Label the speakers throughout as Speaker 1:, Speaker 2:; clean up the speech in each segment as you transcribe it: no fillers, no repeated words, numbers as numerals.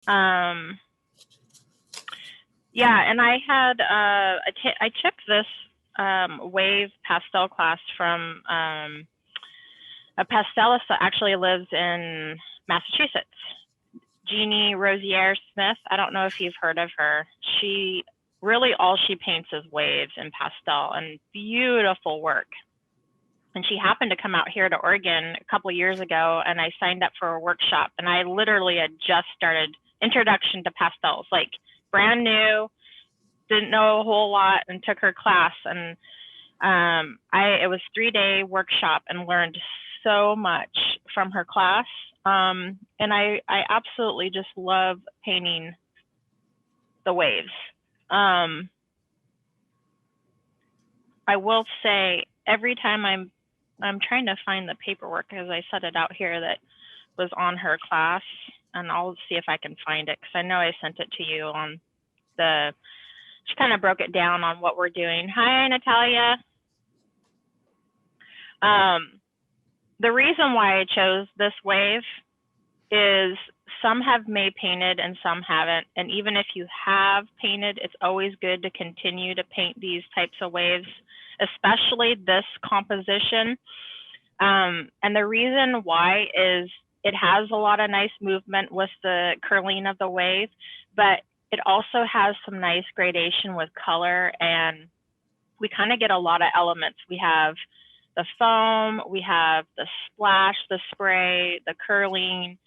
Speaker 1: Yeah, and I had I took this wave pastel class from a pastelist that actually lives in Massachusetts, Jeannie Rosier Smith. I don't know if you've heard of her. She really, all she paints is waves and pastel, and beautiful work. And she happened to come out here to Oregon a couple of years ago, and I signed up for a workshop, and I literally had just started Introduction to Pastels, like brand new, didn't know a whole lot, and took her class. And it was a 3-day workshop and learned so much from her class. And I absolutely just love painting the waves. I will say every time I'm trying to find the paperwork because I set it out here that was on her class, and I'll see if I can find it because I know I sent it to you on she kind of broke it down on what we're doing. Hi, Natalia. The reason why I chose this wave is some have May painted and some haven't. And even if you have painted, it's always good to continue to paint these types of waves, especially this composition. And the reason why is it has a lot of nice movement with the curling of the wave, but it also has some nice gradation with color, and we kind of get a lot of elements. We have the foam, we have the splash, the spray, the curling,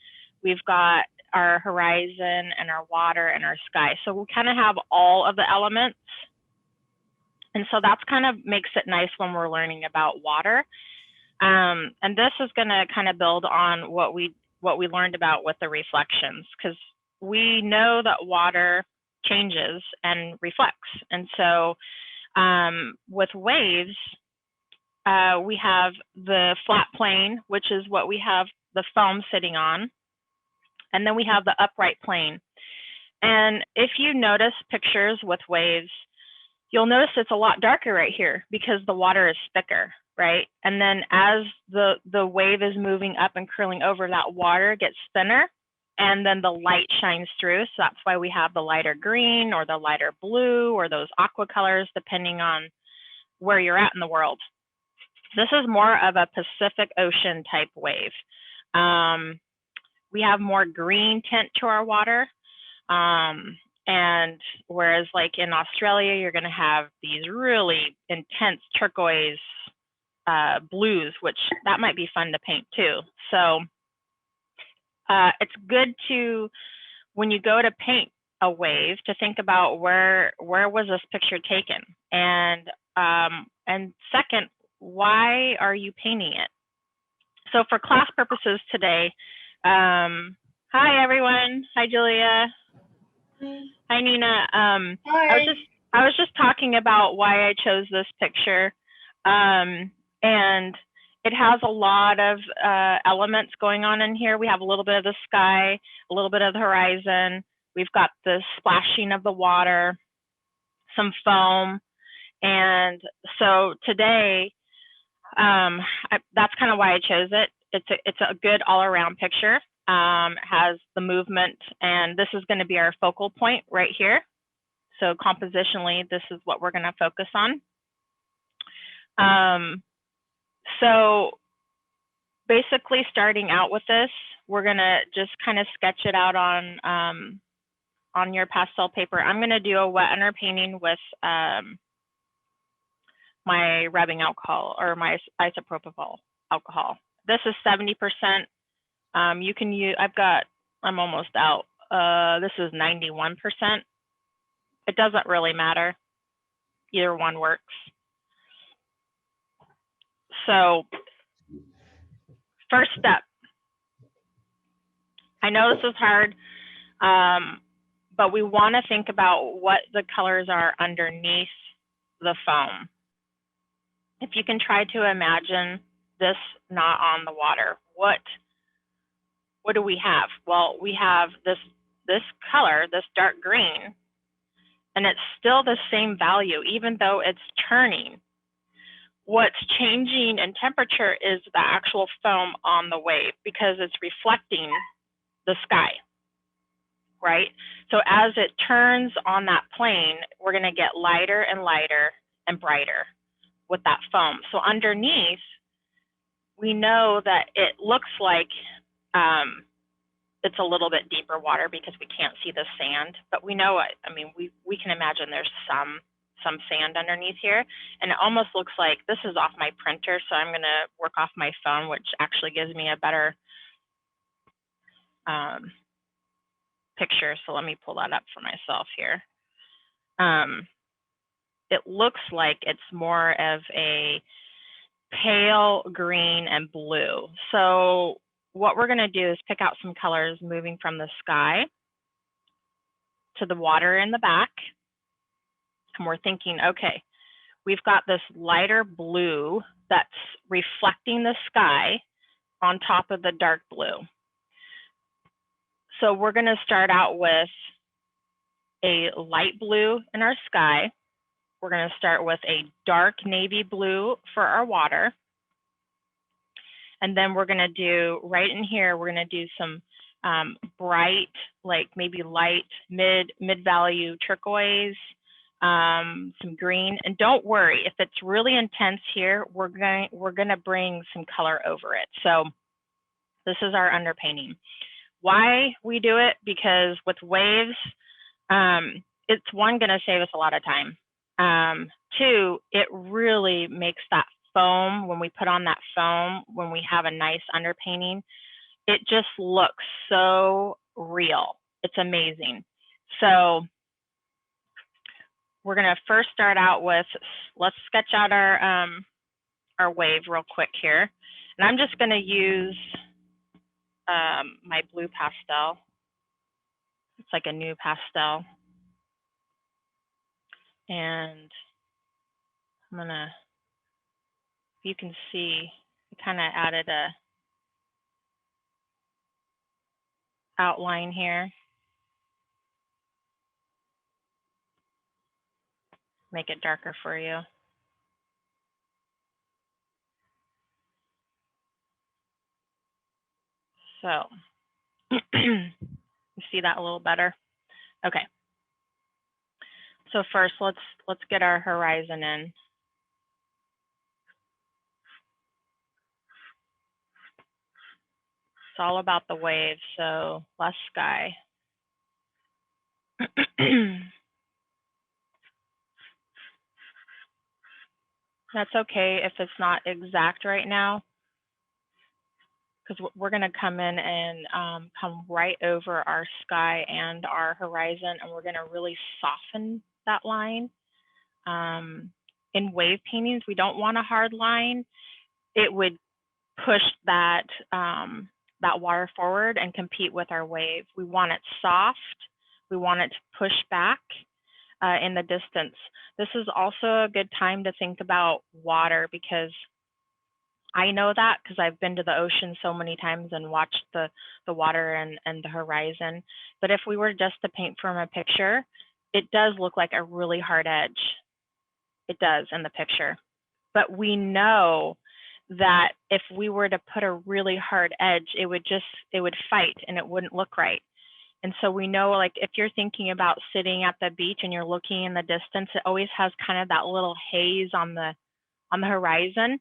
Speaker 1: we've got our horizon and our water and our sky. So we kind of have all of the elements. And so that's kind of makes it nice when we're learning about water. And this is going to kind of build on what we learned about with the reflections, because we know that water changes and reflects. And so with waves, we have the flat plane, which is what we have the foam sitting on. And then we have the upright plane. And if you notice pictures with waves, you'll notice it's a lot darker right here because the water is thicker, right? And then as the wave is moving up and curling over, that water gets thinner, and then the light shines through. So that's why we have the lighter green or the lighter blue or those aqua colors, depending on where you're at in the world. This is more of a Pacific Ocean type wave. We have more green tint to our water. And whereas like in Australia, you're going to have these really intense turquoise blues, which that might be fun to paint too. So it's good to, when you go to paint a wave, to think about where was this picture taken? And second, why are you painting it? So for class purposes today, hi everyone. Hi Julia. Hi Nina.
Speaker 2: Hi.
Speaker 1: I was just talking about why I chose this picture, and it has a lot of elements going on in here. We have a little bit of the sky, a little bit of the horizon. We've got the splashing of the water, some foam, and so today, that's kind of why I chose it. It's a good all-around picture. Has the movement, and this is going to be our focal point right here. So compositionally, this is what we're going to focus on. So basically, starting out with this, we're going to just kind of sketch it out on your pastel paper. I'm going to do a wet underpainting with my rubbing alcohol or my isopropyl alcohol. This is 70%. You can use, I'm almost out. This is 91%. It doesn't really matter. Either one works. So first step. I know this is hard, but we want to think about what the colors are underneath the foam. If you can try to imagine this not on the water, what do we have? Well, we have this color, this dark green, and it's still the same value, even though it's turning. What's changing in temperature is the actual foam on the wave because it's reflecting the sky. right? So as it turns on that plane, we're going to get lighter and lighter and brighter with that foam. So underneath, we know that it looks like it's a little bit deeper water because we can't see the sand, but we know it. I mean, we can imagine there's some sand underneath here, and it almost looks like this is off my printer, so I'm going to work off my phone, which actually gives me a better picture. So let me pull that up for myself here. It looks like it's more of a pale green and blue. So what we're going to do is pick out some colors moving from the sky to the water in the back. And we're thinking, okay, we've got this lighter blue that's reflecting the sky on top of the dark blue. So we're going to start out with a light blue in our sky. We're going to start with a dark navy blue for our water. And then we're going to do, right in here, we're going to do some bright, like maybe light, mid-value turquoise, some green. And don't worry, if it's really intense here, we're going to bring some color over it. So this is our underpainting. Why we do it? Because with waves, it's one, going to save us a lot of time. Two, it really makes that foam, when we put on that foam, when we have a nice underpainting, it just looks so real. It's amazing. So we're going to first start out with, let's sketch out our wave real quick here. And I'm just going to use my blue pastel. It's like a new pastel. And I'm going to, you can see, I kind of added a outline here. Make it darker for you. So you see that a little better? Okay. So first, let's get our horizon in. It's all about the waves, so less sky. That's okay if it's not exact right now, because we're going to come in and come right over our sky and our horizon, and we're going to really soften that line. In wave paintings, we don't want a hard line. It would push that that water forward and compete with our wave. We want it soft. We want it to push back in the distance. This is also a good time to think about water, because I know that because I've been to the ocean so many times and watched the water and the horizon. But if we were just to paint from a picture, it does look like a really hard edge. It does in the picture. But we know that if we were to put a really hard edge, it would fight and it wouldn't look right. And so we know, like, if you're thinking about sitting at the beach and you're looking in the distance, it always has kind of that little haze on the horizon.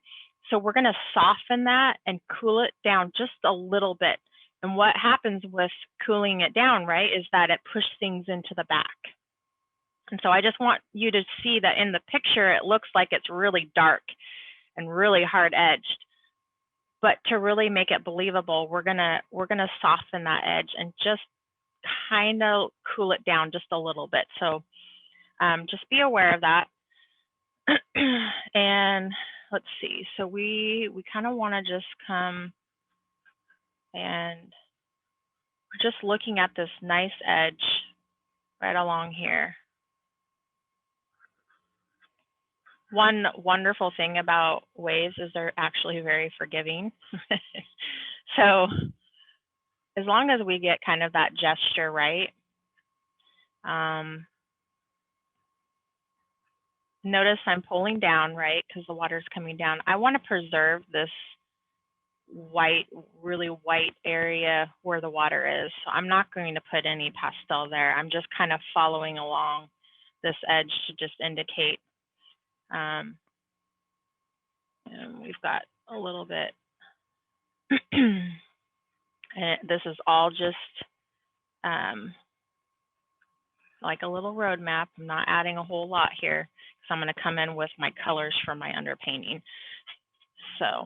Speaker 1: So we're going to soften that and cool it down just a little bit. And what happens with cooling it down, right, is that it pushes things into the back. And so I just want you to see that in the picture, it looks like it's really dark and really hard edged. But to really make it believable, we're gonna soften that edge and just kind of cool it down just a little bit. So just be aware of that. And let's see. So we kind of want to just come and we're just looking at this nice edge right along here. One wonderful thing about waves is they're actually very forgiving. So as long as we get kind of that gesture right, notice I'm pulling down, right, because the water's coming down. I want to preserve this white, really white area where the water is. So I'm not going to put any pastel there. I'm just kind of following along this edge to just indicate. And we've got a little bit. And this is all just like a little roadmap. I'm not adding a whole lot here because I'm going to come in with my colors for my underpainting. So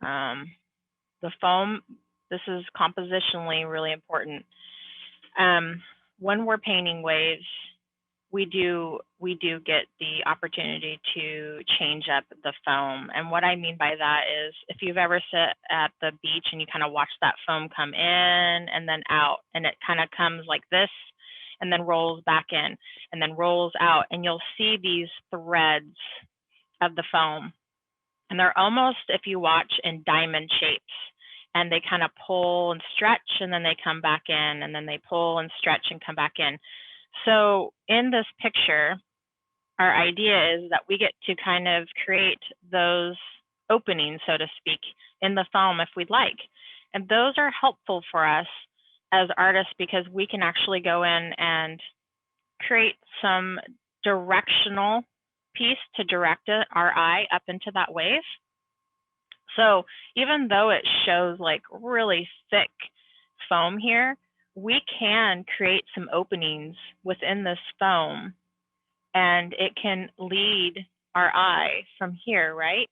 Speaker 1: the foam, this is compositionally really important. When we're painting waves, we do get the opportunity to change up the foam. And what I mean by that is if you've ever sat at the beach and you kind of watch that foam come in and then out, and it kind of comes like this and then rolls back in and then rolls out, and you'll see these threads of the foam. And they're almost, if you watch, in diamond shapes. And they kind of pull and stretch, and then they come back in, and then they pull and stretch and come back in. So in this picture, our idea is that we get to kind of create those openings, so to speak, in the foam if we'd like. And those are helpful for us as artists because we can actually go in and create some directional piece to direct our eye up into that wave. So even though it shows like really thick foam here, we can create some openings within this foam, and it can lead our eye from here, right,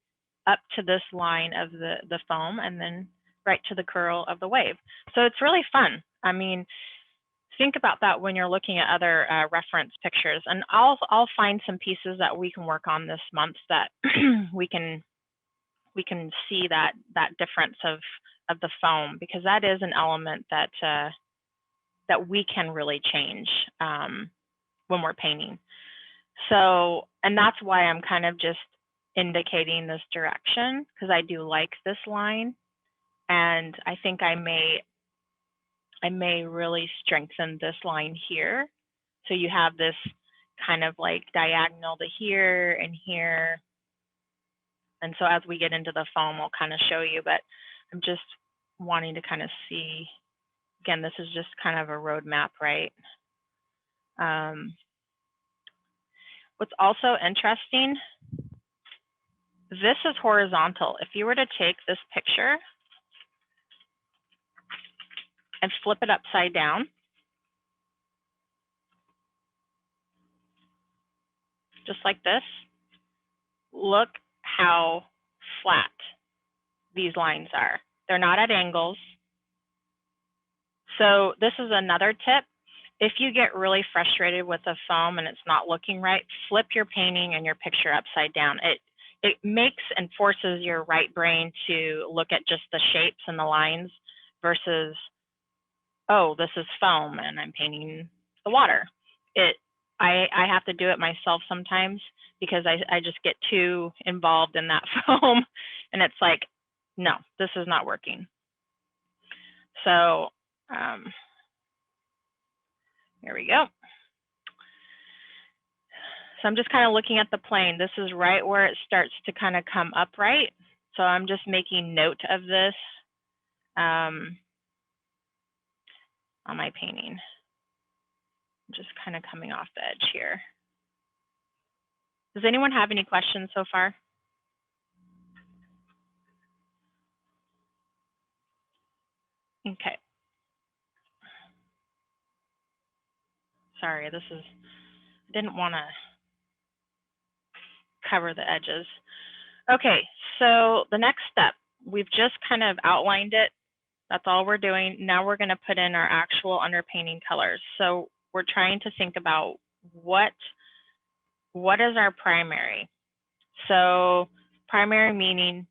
Speaker 1: up to this line of the foam and then right to the curl of the wave. So it's really fun. I mean, think about that when you're looking at other reference pictures. And I'll find some pieces that we can work on this month that we can see that difference of the foam, because that is an element that that we can really change when we're painting. So, and that's why I'm kind of just indicating this direction, because I do like this line, and I think I may really strengthen this line here. So you have this kind of like diagonal to here and here. And so as we get into the foam, I'll kind of show you, but I'm just wanting to kind of see, again, this is just kind of a roadmap, right? What's also interesting, this is horizontal. If you were to take this picture and flip it upside down, just like this, look how flat these lines are. They're not at angles. So this is another tip. If you get really frustrated with the foam and it's not looking right, flip your painting and your picture upside down. It makes and forces your right brain to look at just the shapes and the lines versus, oh, this is foam and I'm painting the water. I have to do it myself sometimes because I just get too involved in that foam, and it's like, no, this is not working. So here we go. So I'm just kind of looking at the plane. This is right where it starts to kind of come upright. So I'm just making note of this on my painting. I'm just kind of coming off the edge here. Does anyone have any questions so far? Okay. Sorry, this is, I didn't want to cover the edges. Okay, so the next step, we've just kind of outlined it. That's all we're doing. Now we're going to put in our actual underpainting colors. So we're trying to think about what is our primary. So primary meaning,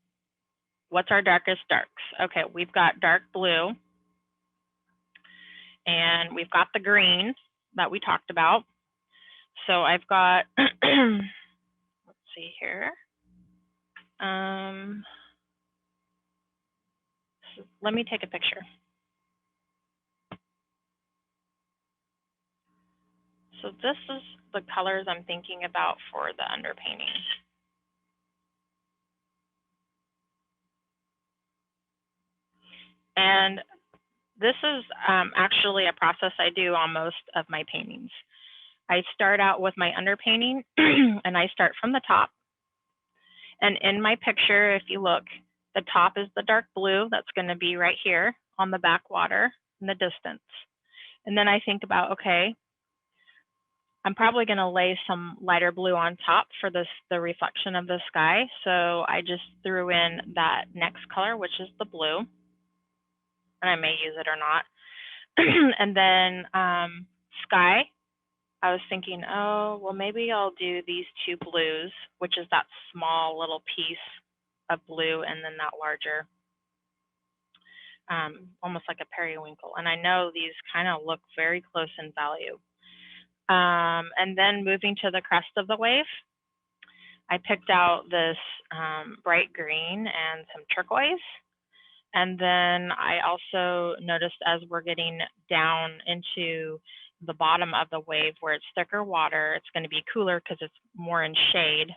Speaker 1: what's our darkest darks? Okay, we've got dark blue, and we've got the green that we talked about. So I've got, let's see here. So let me take a picture. So this is the colors I'm thinking about for the underpainting. And this is actually a process I do on most of my paintings. I start out with my underpainting and I start from the top. And in my picture, if you look, the top is the dark blue. That's going to be right here on the backwater in the distance. And then I think about, okay, I'm probably going to lay some lighter blue on top for the reflection of the sky. So I just threw in that next color, which is the blue. And I may use it or not. And then sky, I was thinking, oh, well, maybe I'll do these two blues, which is that small little piece of blue and then that larger, almost like a periwinkle. And I know these kind of look very close in value. And then moving to the crest of the wave, I picked out this bright green and some turquoise. And then I also noticed as we're getting down into the bottom of the wave where it's thicker water, it's going to be cooler because it's more in shade.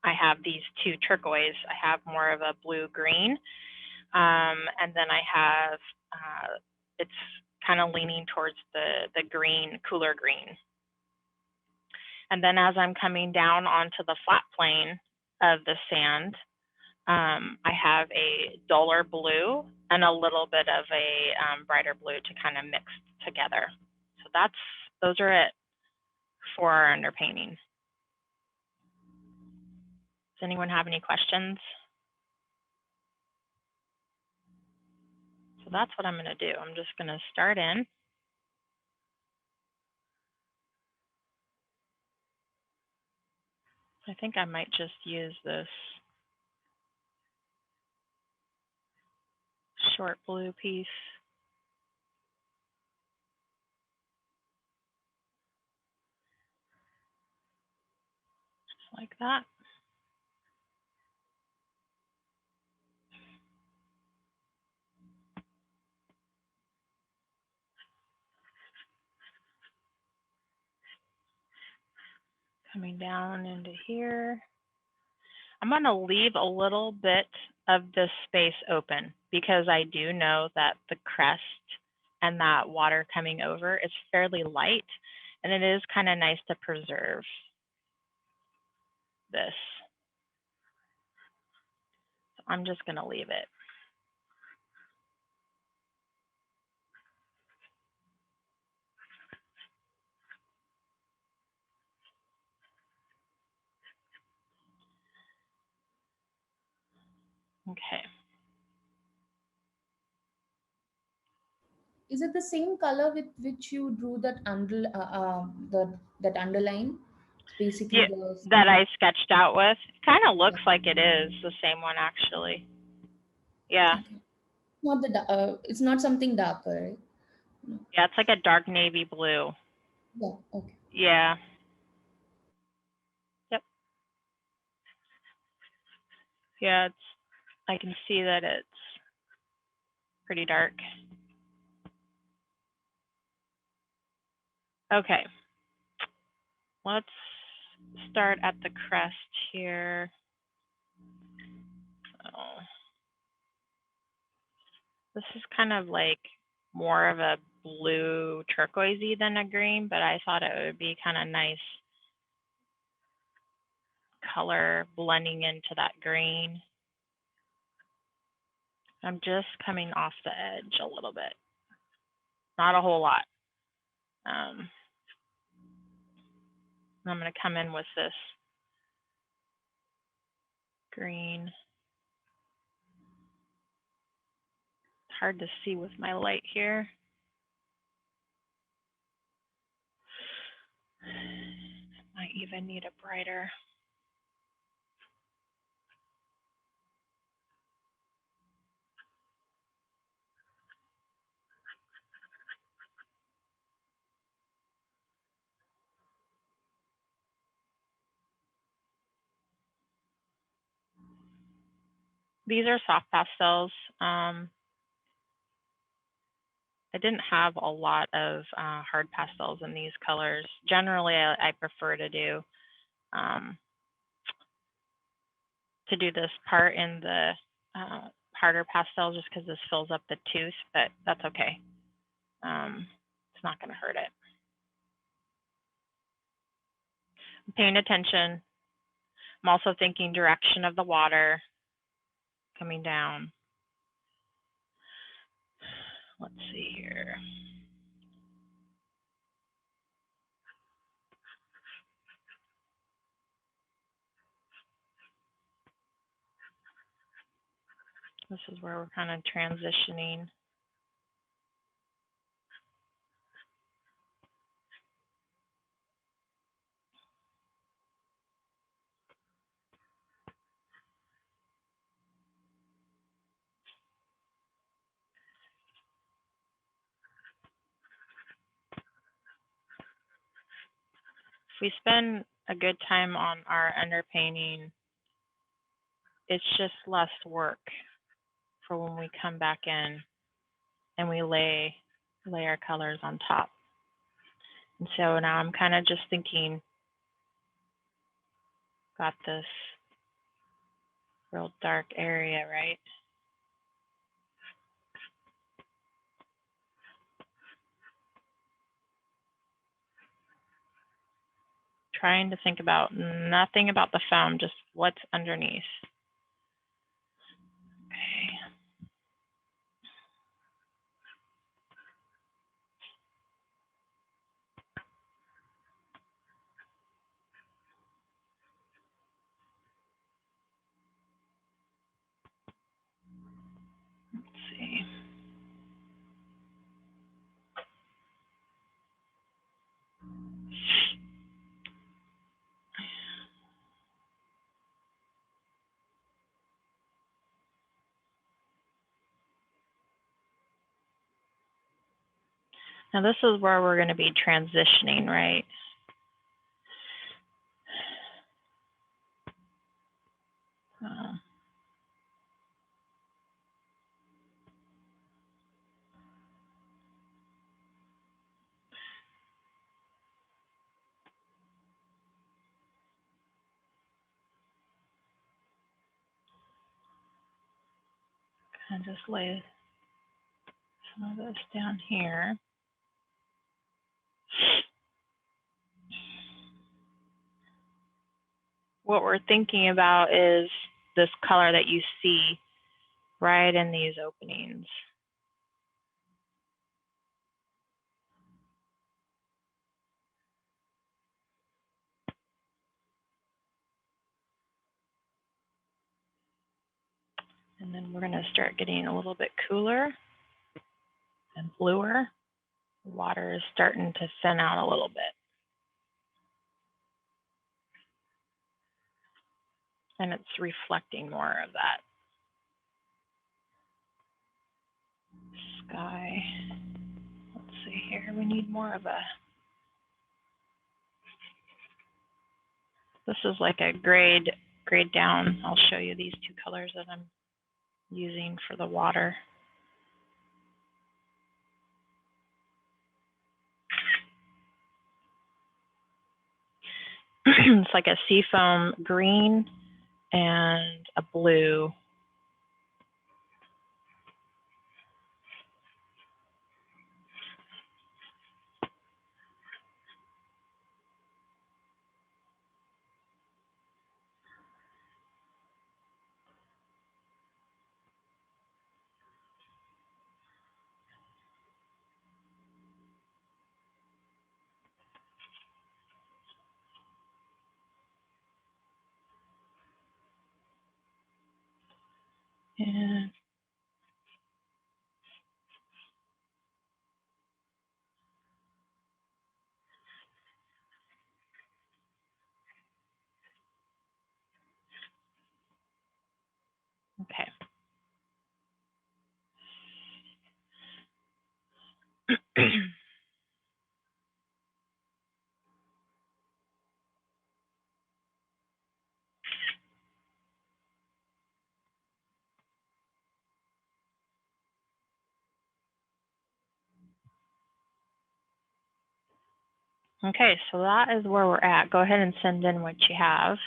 Speaker 1: I have these two turquoise. I have more of a blue-green. And then I have, it's kind of leaning towards the green, cooler green. And then as I'm coming down onto the flat plane of the sand, I have a duller blue and a little bit of a brighter blue to kind of mix together. So those are it for our underpainting. Does anyone have any questions? So that's what I'm going to do. I'm just going to start in. I think I might just use this short blue piece. Just like that. Coming down into here. I'm going to leave a little bit of this space open because I do know that the crest and that water coming over is fairly light, and it is kind of nice to preserve this. So I'm just going to leave it. Okay.
Speaker 2: Is it the same color with which you drew that underline? It's basically
Speaker 1: Yeah,
Speaker 2: the
Speaker 1: that
Speaker 2: same.
Speaker 1: I sketched out with. It kind of
Speaker 2: Yeah.
Speaker 1: looks like it is the same one, actually. Yeah.
Speaker 2: Okay. Not it's not something darker, right? No.
Speaker 1: Yeah, it's like a dark navy blue.
Speaker 2: Yeah. Okay.
Speaker 1: Yeah. Yep. Yeah, I can see that it's pretty dark. Okay. Let's start at the crest here. Oh, this is kind of like more of a blue turquoisey than a green, but I thought it would be kind of nice color blending into that green. I'm just coming off the edge a little bit, not a whole lot. I'm going to come in with this green. It's hard to see with my light here. Might even need a brighter. These are soft pastels. I didn't have a lot of hard pastels in these colors. Generally, I prefer to do this part in the harder pastels just because this fills up the tooth, but that's okay. It's not going to hurt it. I'm paying attention. I'm also thinking direction of the water coming down. Let's see here. This is where we're kind of transitioning. If we spend a good time on our underpainting, it's just less work for when we come back in and we lay our colors on top. And so now I'm kind of just thinking, got this real dark area, right? Trying to think about nothing about the foam, just what's underneath. Okay. Let's see. Now this is where we're going to be transitioning, right? And just lay some of this down here. What we're thinking about is this color that you see right in these openings. And then we're going to start getting a little bit cooler and bluer. The water is starting to thin out a little bit. And it's reflecting more of that sky. Let's see here, we need more of a, this is like a grade down. I'll show you these two colors that I'm using for the water. It's like a seafoam green and a blue. And okay. Okay, so that is where we're at. Go ahead and send in what you have.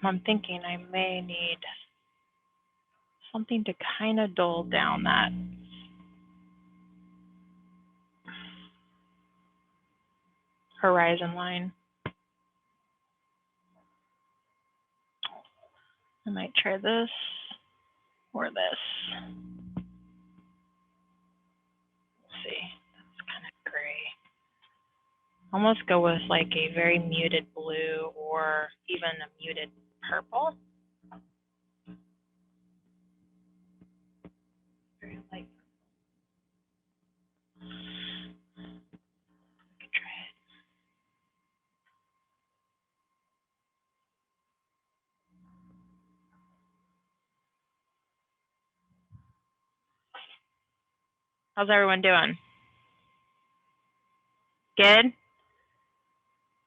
Speaker 1: I'm thinking I may need something to kind of dull down that horizon line. I might try this or this. Let's see, that's kind of gray. Almost go with like a very muted blue or even a muted purple. Very light. I could try it. How's everyone doing? Good?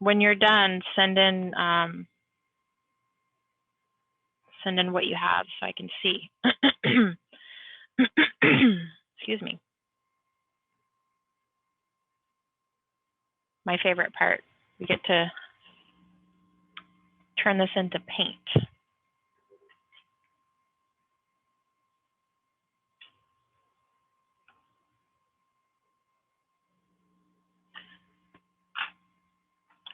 Speaker 1: When you're done, send in what you have so I can see. Excuse me. My favorite part. We get to turn this into paint.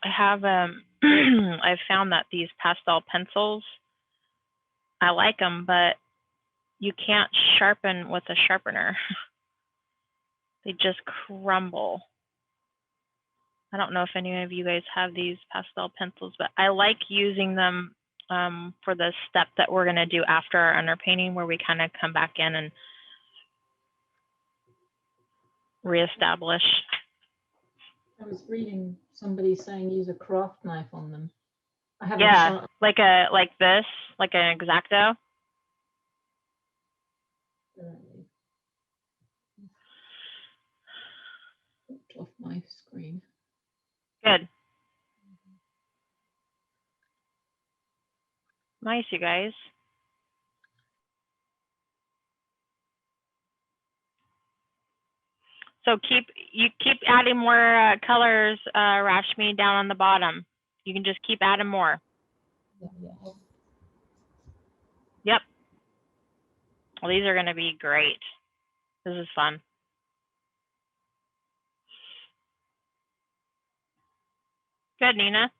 Speaker 1: I have I've found that these pastel pencils, I like them, but you can't sharpen with a sharpener. They just crumble. I don't know if any of you guys have these pastel pencils, but I like using them for the step that we're going to do after our underpainting, where we kind of come back in and reestablish.
Speaker 3: I was reading somebody saying use a craft knife on them. I haven't
Speaker 1: Yeah, like an X-Acto.
Speaker 3: Off my screen.
Speaker 1: Good. Nice, you guys. So keep adding more colors, Rashmi, down on the bottom. You can just keep adding more.
Speaker 3: Yeah.
Speaker 1: Yep. Well, these are going to be great. This is fun. Good, Nina.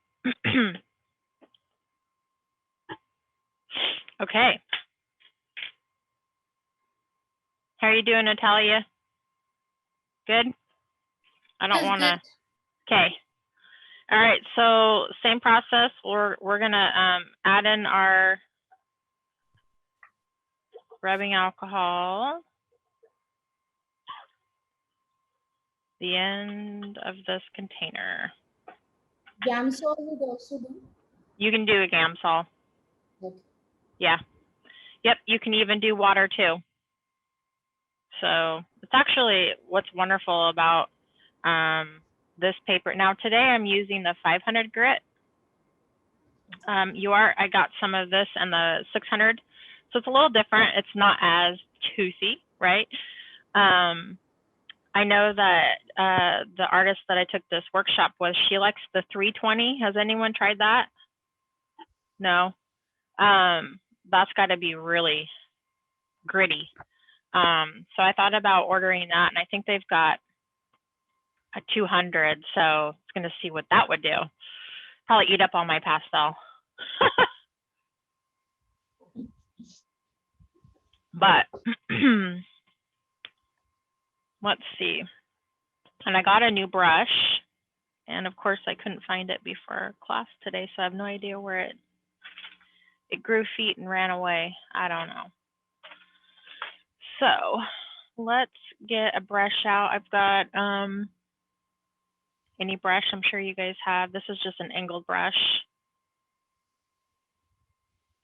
Speaker 1: Okay. How are you doing, Natalia? Good? I don't want to. Okay. All right. So same process. We're going to add in our rubbing alcohol. The end of this container.
Speaker 2: Gamsol would also do.
Speaker 1: You can do a Gamsol.
Speaker 2: Okay.
Speaker 1: Yeah. Yep. You can even do water too. So it's actually what's wonderful about this paper. Now today I'm using the 500 grit. I got some of this and the 600. So it's a little different. It's not as toothy, right? I know that the artist that I took this workshop with, she likes the 320. Has anyone tried that? No. That's got to be really gritty. So I thought about ordering that, and I think they've got a 200. So it's going to see what that would do. Probably eat up all my pastel. But let's see. And I got a new brush, and of course I couldn't find it before class today, so I have no idea where it grew feet and ran away. I don't know. So let's get a brush out. I've got any brush I'm sure you guys have. This is just an angled brush.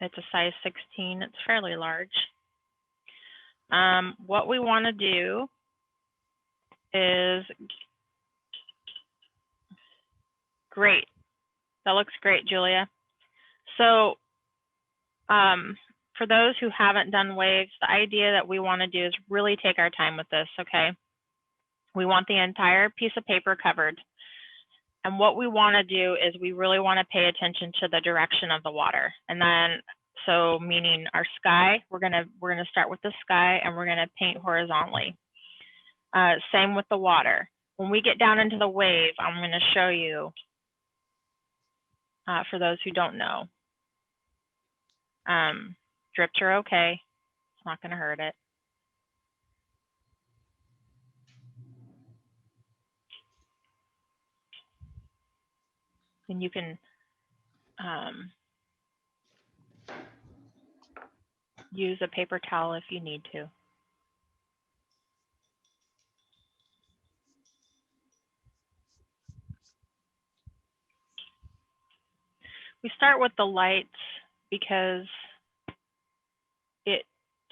Speaker 1: It's a size 16. It's fairly large. What we want to do is great. That looks great, Julia. So for those who haven't done waves, the idea that we want to do is really take our time with this, okay? We want the entire piece of paper covered. And what we want to do is we really want to pay attention to the direction of the water. And then, so meaning our sky, we're gonna start with the sky and we're gonna paint horizontally. Same with the water. When we get down into the wave, I'm gonna show you, for those who don't know. Drips are okay. It's not gonna hurt it. And you can use a paper towel if you need to. We start with the lights because it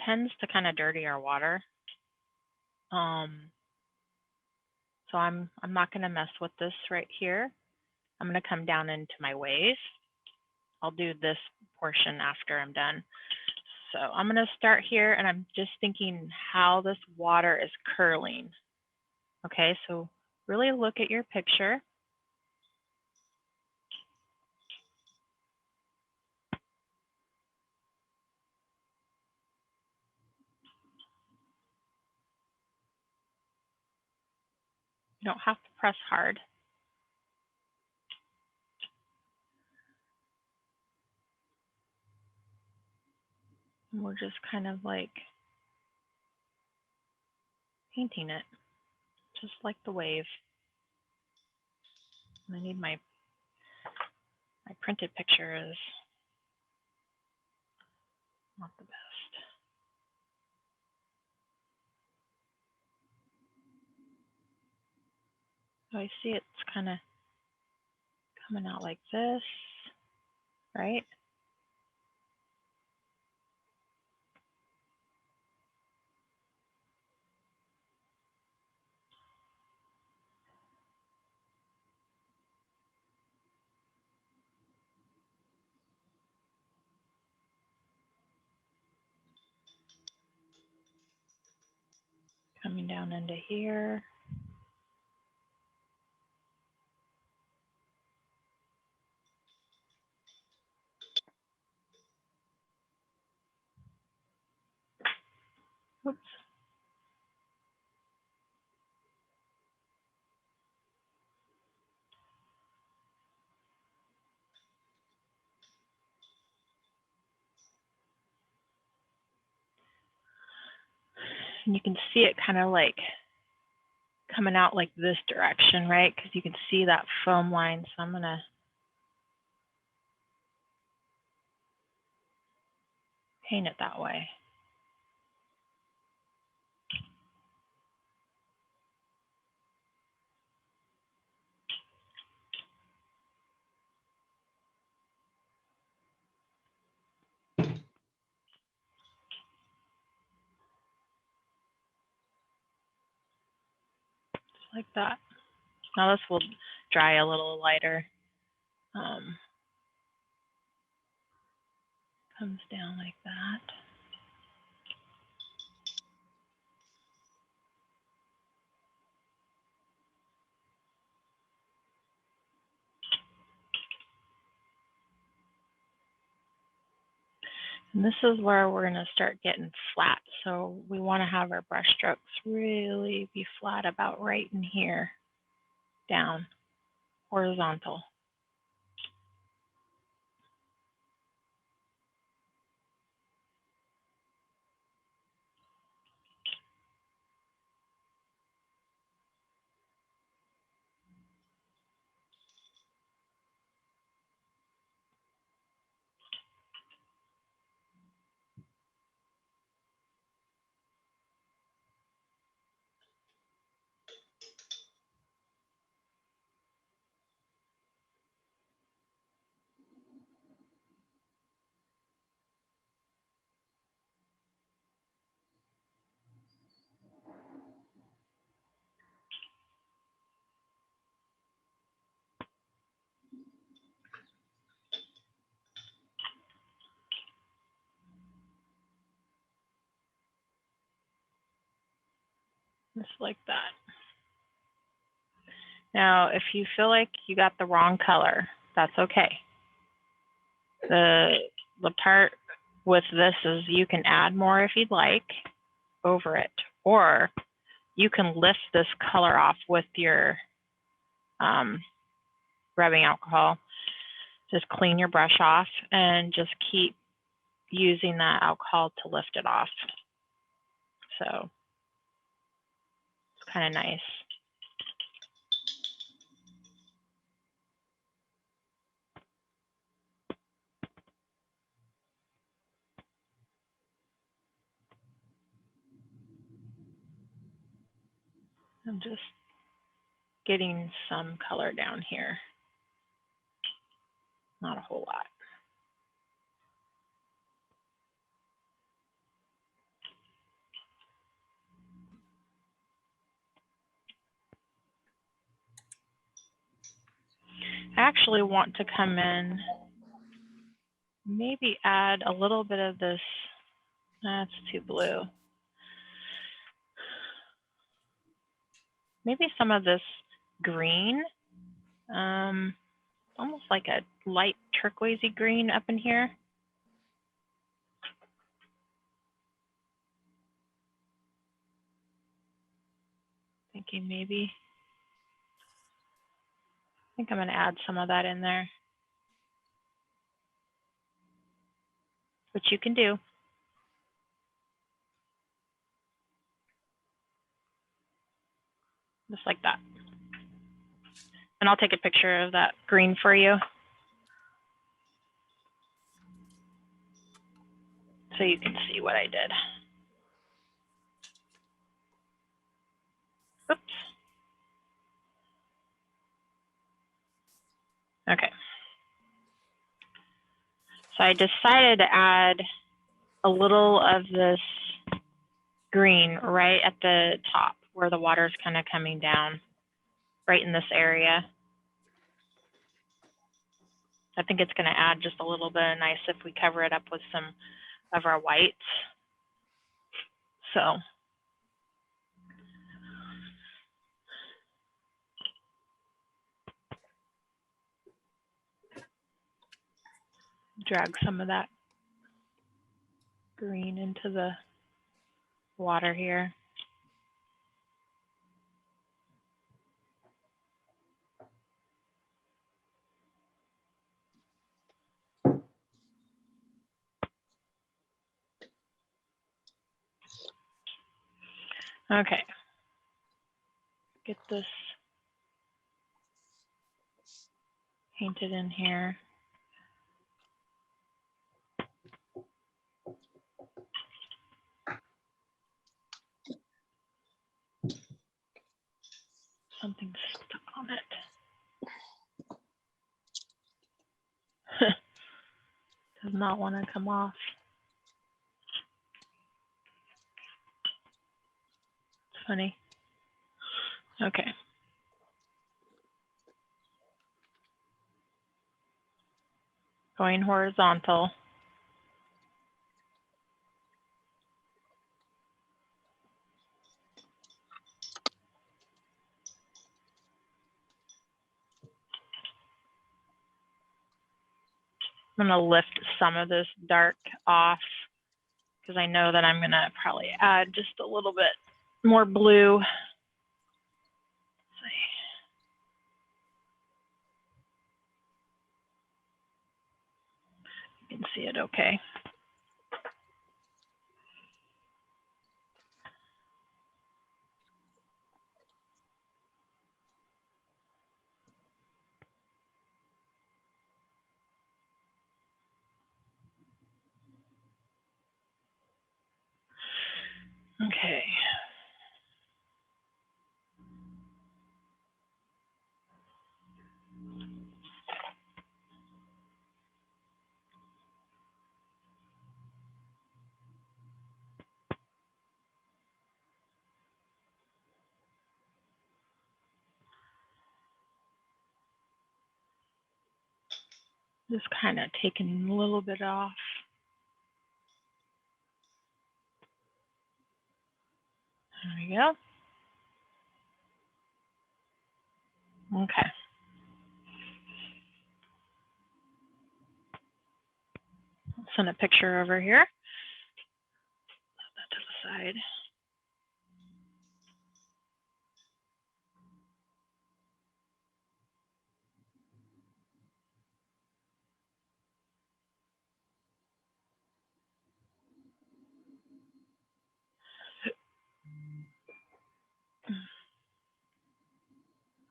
Speaker 1: tends to kind of dirty our water. So I'm not going to mess with this right here. I'm going to come down into my wave. I'll do this portion after I'm done. So I'm going to start here and I'm just thinking how this water is curling. Okay, so really look at your picture. You don't have to press hard. And we're just kind of like painting it, just like the wave. And I need my printed picture is not the best. So I see it's kind of coming out like this, right? Coming down into here. Oops. And you can see it kind of like coming out like this direction, right? Because you can see that foam line. So I'm going to paint it that way. Just like that. Now this will dry a little lighter. Comes down like that. And this is where we're going to start getting flat. So we want to have our brush strokes really be flat about right in here, down, horizontal. Just like that. Now, if you feel like you got the wrong color, that's okay. The part with this is you can add more if you'd like over it, or you can lift this color off with your rubbing alcohol. Just clean your brush off and just keep using that alcohol to lift it off. So it's kind of nice. I'm just getting some color down here. Not a whole lot. I actually want to come in, maybe add a little bit of this. That's too blue. Maybe some of this green, almost like a light turquoisey green up in here. Thinking maybe. I think I'm going to add some of that in there. Which you can do. Just like that. And I'll take a picture of that green for you, so you can see what I did. Oops. Okay. So I decided to add a little of this green right at the top where the water is kind of coming down, right in this area. I think it's going to add just a little bit nice if we cover it up with some of our whites. So drag some of that green into the water here. Okay. Get this painted in here. Something's stuck on it. Does not want to come off. It's funny. Okay. Going horizontal. I'm going to lift some of this dark off because I know that I'm going to probably add just a little bit more blue. You can see it okay. Okay. Just kind of taking a little bit off. There we go. Okay. I'll send a picture over here. Put that to the side.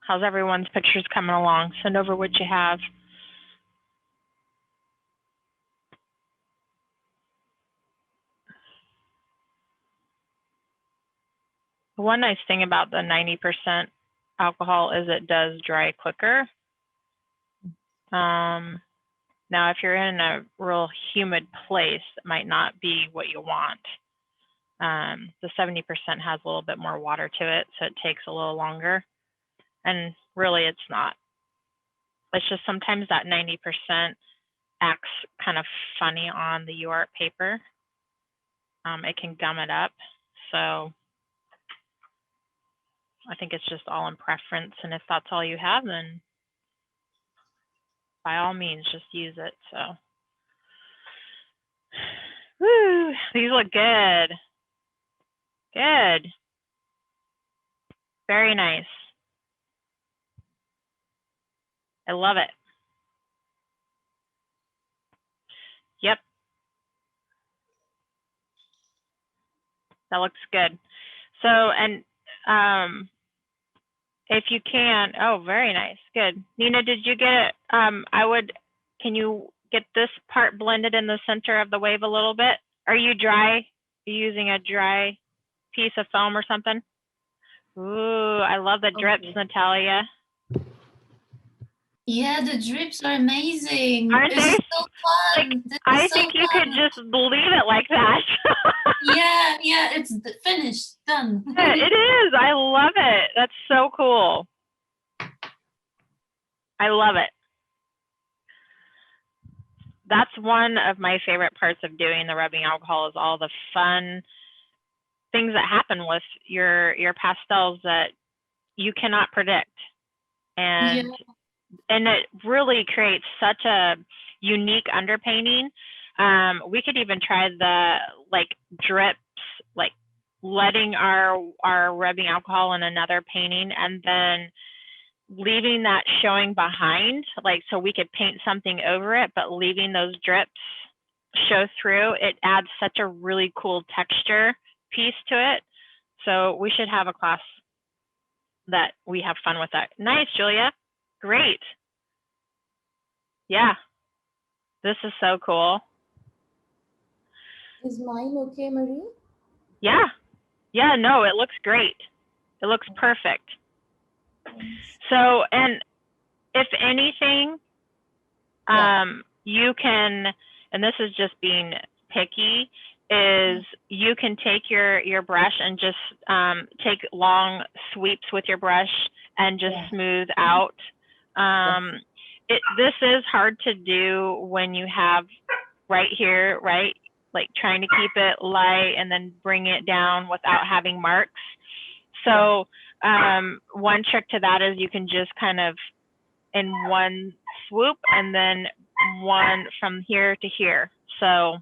Speaker 1: How's everyone's pictures coming along? Send over what you have. The one nice thing about the 90% alcohol is it does dry quicker. Now, if you're in a real humid place, it might not be what you want. The 70% has a little bit more water to it, so it takes a little longer. And really, it's not. It's just sometimes that 90% acts kind of funny on the UART paper. It can gum it up. So I think it's just all in preference. And if that's all you have, then by all means, just use it. So, woo, these look good. Good. Very nice. I love it. Yep. That looks good. So, and if you can, oh, very nice. Good. Nina, did you get it? Can you get this part blended in the center of the wave a little bit? Are you dry? Are you using a dry piece of foam or something? Ooh, I love the drips, Natalia.
Speaker 2: Yeah, the drips are amazing.
Speaker 1: Aren't
Speaker 2: This
Speaker 1: they?
Speaker 2: is so fun.
Speaker 1: Like, I think you could just leave it like that.
Speaker 2: Yeah, it's finished, done.
Speaker 1: Yeah, it is. I love it. That's so cool. I love it. That's one of my favorite parts of doing the rubbing alcohol is all the fun things that happen with your pastels that you cannot predict. And it really creates such a unique underpainting. We could even try the like drips, like letting our rubbing alcohol in another painting and then leaving that showing behind, like so we could paint something over it, but leaving those drips show through. It adds such a really cool texture piece to it. So we should have a class that we have fun with that. Nice, Julia. Great. Yeah. This is so cool.
Speaker 2: Is mine okay, Marie?
Speaker 1: Yeah. Yeah, no, it looks great. It looks perfect. So, and if anything, you can, and this is just being picky, is you can take your brush and just take long sweeps with your brush and just smooth out. This is hard to do when you have right here, right? Like trying to keep it light and then bring it down without having marks. So one trick to that is you can just kind of in one swoop and then one from here to here. So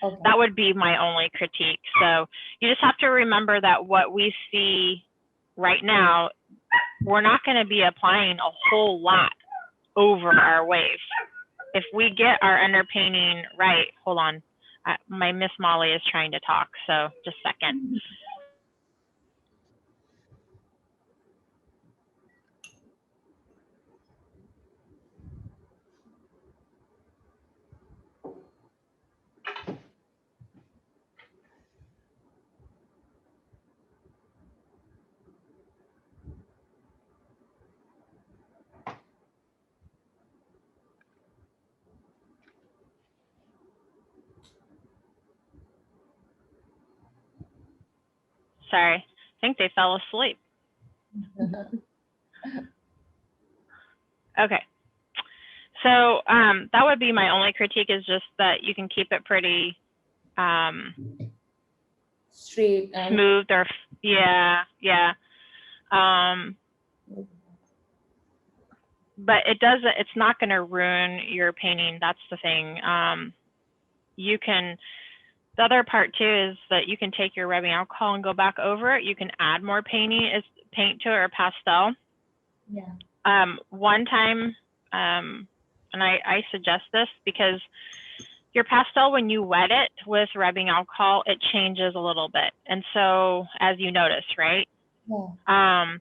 Speaker 1: that would be my only critique. So you just have to remember that what we see right now, we're not going to be applying a whole lot over our wave. If we get our underpainting right, hold on, my Miss Molly is trying to talk, so just a second. Sorry, I think they fell asleep. Okay. So that would be my only critique is just that you can keep it pretty
Speaker 2: straight and
Speaker 1: smooth or yeah. but it's not going to ruin your painting. That's the thing. The other part too is that you can take your rubbing alcohol and go back over it. You can add more paint to it or pastel.
Speaker 2: Yeah.
Speaker 1: One time, and I suggest this because your pastel, when you wet it with rubbing alcohol, it changes a little bit. And so, as you notice, right?
Speaker 2: Yeah.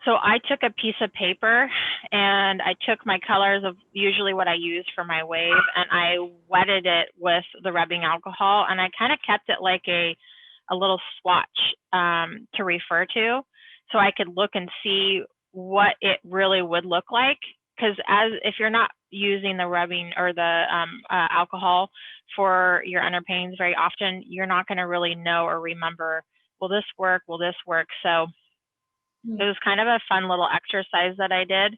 Speaker 1: So I took a piece of paper and I took my colors of usually what I use for my wave, and I wetted it with the rubbing alcohol, and I kind of kept it like a little swatch to refer to, so I could look and see what it really would look like. Because if you're not using the rubbing or the alcohol for your underpaintings very often, you're not going to really know or remember, will this work? Will this work? So it was kind of a fun little exercise that I did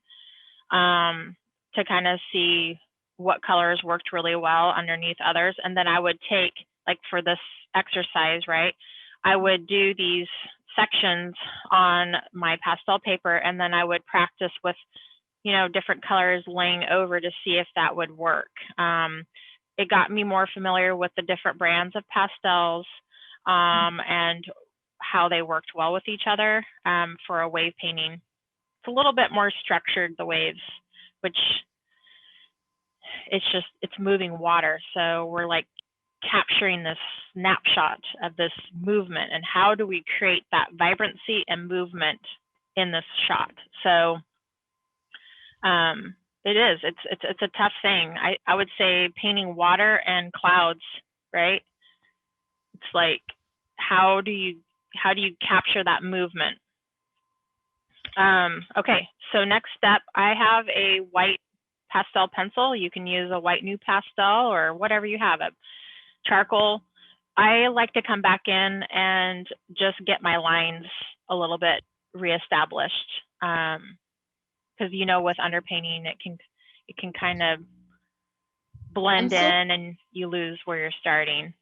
Speaker 1: to kind of see what colors worked really well underneath others. And then I would take, like for this exercise, right, I would do these sections on my pastel paper, and then I would practice with, different colors laying over to see if that would work. It got me more familiar with the different brands of pastels and how they worked well with each other for a wave painting. It's a little bit more structured, the waves, which it's moving water. So we're like capturing this snapshot of this movement, and how do we create that vibrancy and movement in this shot? So it's a tough thing. I would say painting water and clouds, right? It's like, how do you capture that movement? Okay, so next step, I have a white pastel pencil. You can use a white new pastel or whatever you have, a charcoal. I like to come back in and just get my lines a little bit reestablished. Because with underpainting, it can kind of blend in and you lose where you're starting.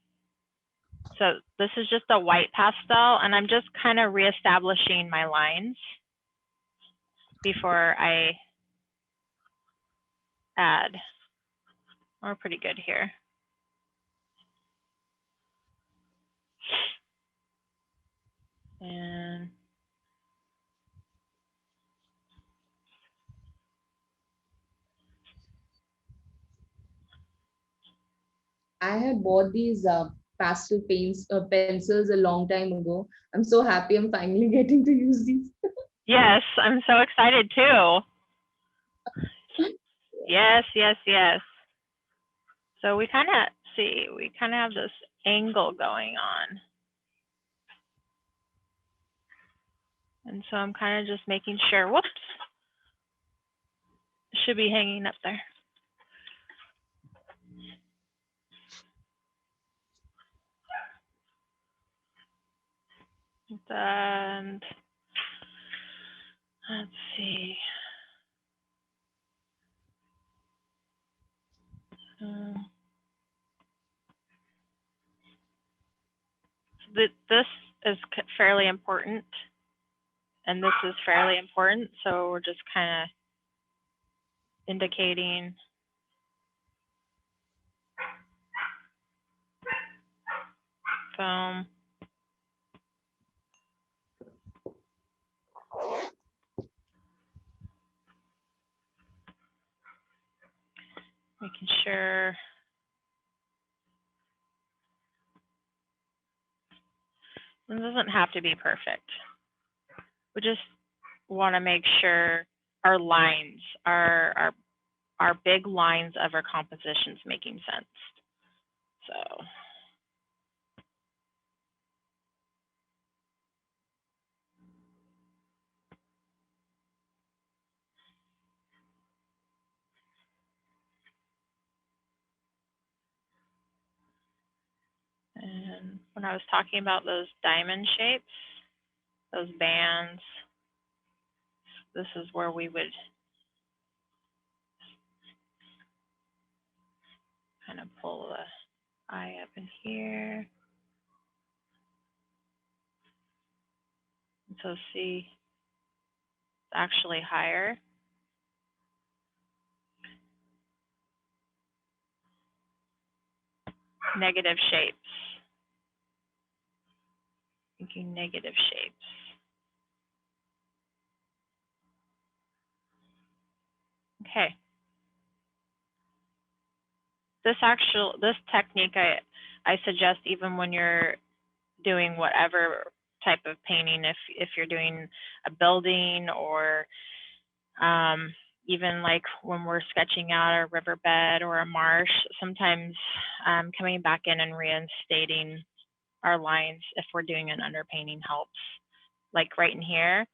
Speaker 1: So this is just a white pastel, and I'm just kind of reestablishing my lines before I add. We're pretty good here. And
Speaker 2: I had bought these pastel pencils a long time ago. I'm so happy I'm finally getting to use these.
Speaker 1: yes, I'm so excited too. Yes. So we kind of have this angle going on. And so I'm kind of just making sure, whoops, it should be hanging up there. And let's see. This is fairly important, and this is fairly important. So we're just kind of indicating. Foam. Making sure. It doesn't have to be perfect. We just want to make sure our lines, our big lines of our compositions making sense. So. And when I was talking about those diamond shapes, those bands, this is where we would kind of pull the eye up in here. And so see, it's actually higher. negative shapes. Thinking negative shapes. Okay. This technique I suggest even when you're doing whatever type of painting, if you're doing a building or even like when we're sketching out a riverbed or a marsh, sometimes coming back in and reinstating our lines if we're doing an underpainting helps. Like right in here,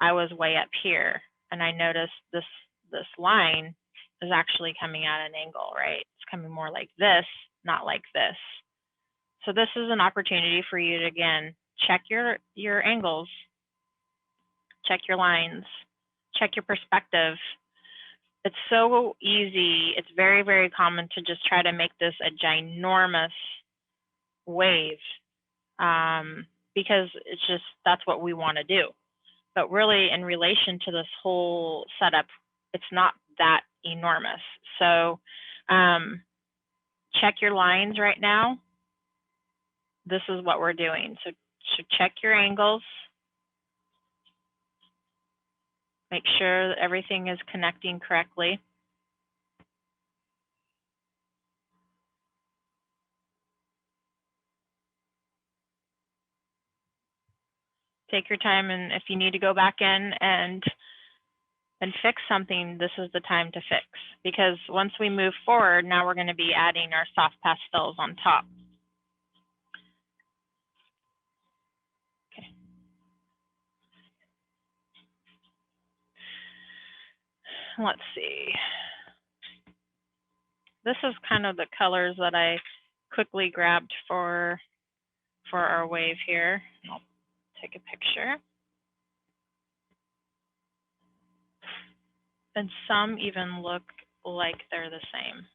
Speaker 1: I was way up here and I noticed this line is actually coming at an angle, right? It's coming more like this, not like this. So this is an opportunity for you to, again, check your angles, check your lines, check your perspective. It's so easy. It's very, very common to just try to make this a ginormous wave because it's just, that's what we want to do. But really in relation to this whole setup, it's not that enormous. So check your lines right now. This is what we're doing. So check your angles. Make sure that everything is connecting correctly. Take your time, and if you need to go back in and fix something, this is the time to fix. Because once we move forward, now we're going to be adding our soft pastels on top. Okay. Let's see. This is kind of the colors that I quickly grabbed for our wave here. I'll take a picture. And some even look like they're the same.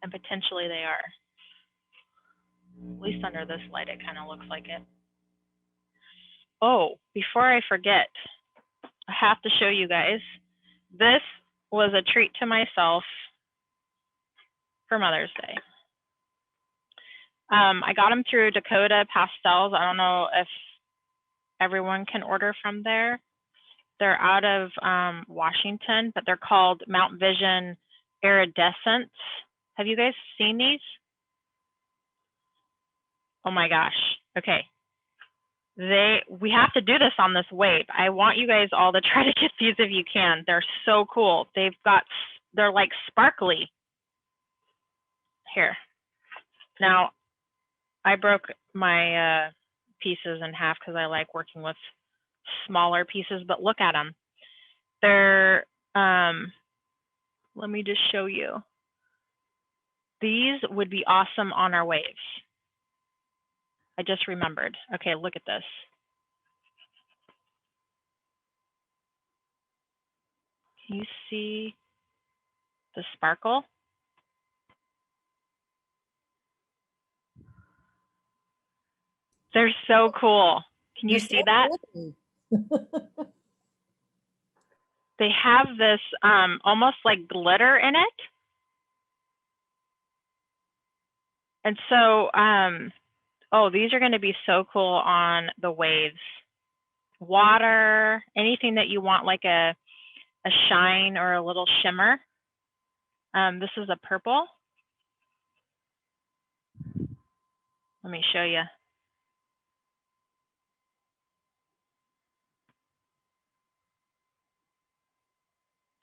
Speaker 1: And potentially they are. At least under this light, it kind of looks like it. Oh, before I forget, I have to show you guys. This was a treat to myself for Mother's Day. I got them through Dakota Pastels. I don't know if everyone can order from there. They're out of Washington, but they're called Mount Vision Iridescents. Have you guys seen these? Oh my gosh. Okay. We have to do this on this wave. I want you guys all to try to get these if you can. They're so cool. They're like sparkly. Here. Now, I broke my pieces in half because I like working with smaller pieces, but look at them. They're, let me just show you. These would be awesome on our waves. I just remembered. Okay, look at this. Can you see the sparkle? They're so cool. Can you see that? They have this almost like glitter in it. And so, oh, these are going to be so cool on the waves. Water, anything that you want like a shine or a little shimmer. This is a purple. Let me show you.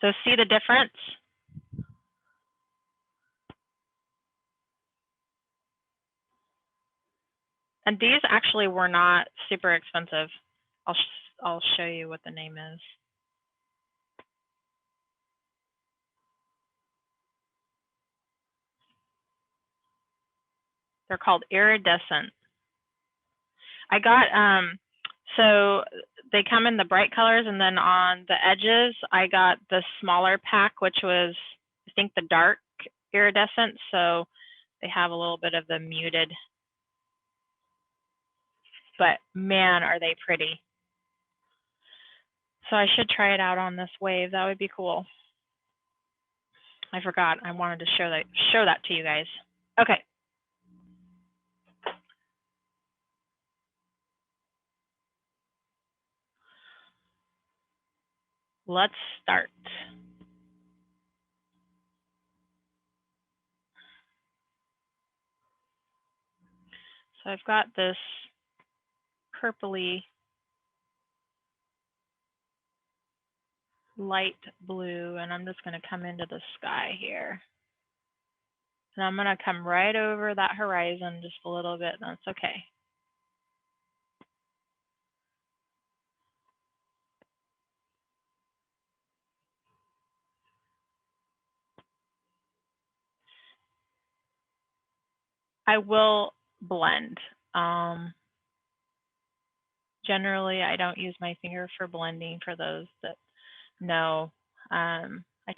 Speaker 1: So see the difference? And these actually were not super expensive. I'll show you what the name is. They're called iridescent. I got, so they come in the bright colors, and then on the edges, I got the smaller pack, which was, I think, the dark iridescent. So they have a little bit of the muted, but man, are they pretty. So I should try it out on this wave. That would be cool. I forgot. I wanted to show that to you guys. Okay. Let's start. So I've got this purpley light blue, and I'm just going to come into the sky here. And I'm going to come right over that horizon just a little bit. That's okay. I will blend. Generally, I don't use my finger for blending for those that know. I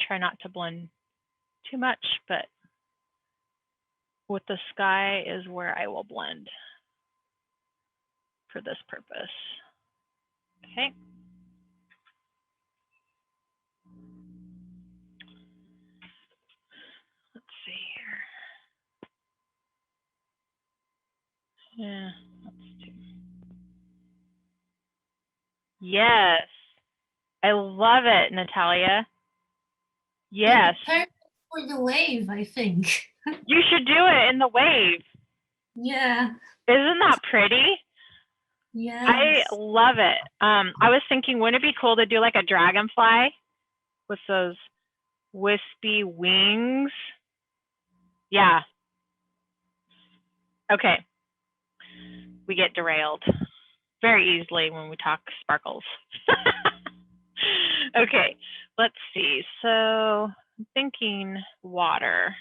Speaker 1: try not to blend too much, but with the sky is where I will blend for this purpose. Okay. Let's see here. Yeah, let's do. Yes, I love it, Natalia. Yes.
Speaker 4: Perfect for the wave, I think.
Speaker 1: You should do it in the wave.
Speaker 4: Yeah.
Speaker 1: Isn't that pretty?
Speaker 4: Yes.
Speaker 1: I love it. I was thinking, wouldn't it be cool to do like a dragonfly with those wispy wings? Yeah. Okay. We get derailed very easily when we talk sparkles. Okay, let's see. So I'm thinking water.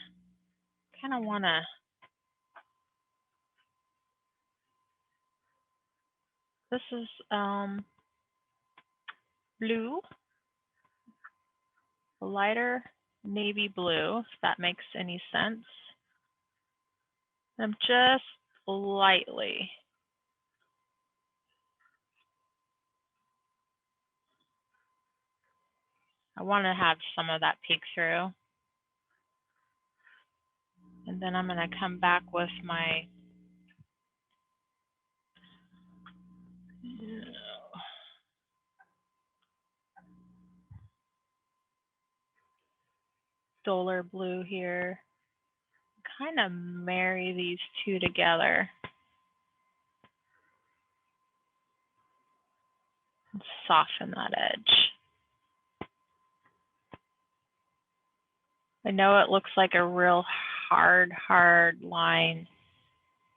Speaker 1: Kind of want to. This is blue, a lighter navy blue, if that makes any sense. I'm just lightly. I want to have some of that peek through. And then I'm going to come back with my solar blue here. Kind of marry these two together. And soften that edge. I know it looks like a real hard line,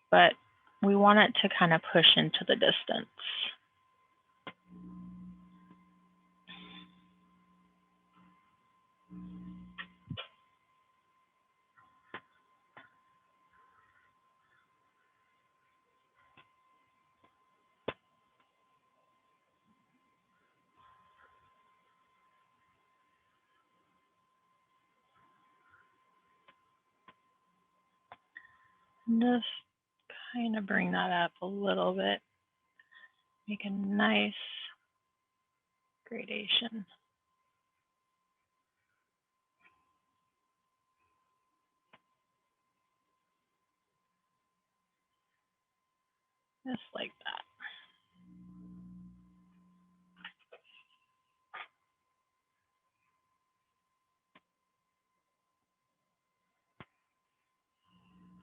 Speaker 1: but we want it to kind of push into the distance. Just kind of bring that up a little bit. Make a nice gradation. Just like that.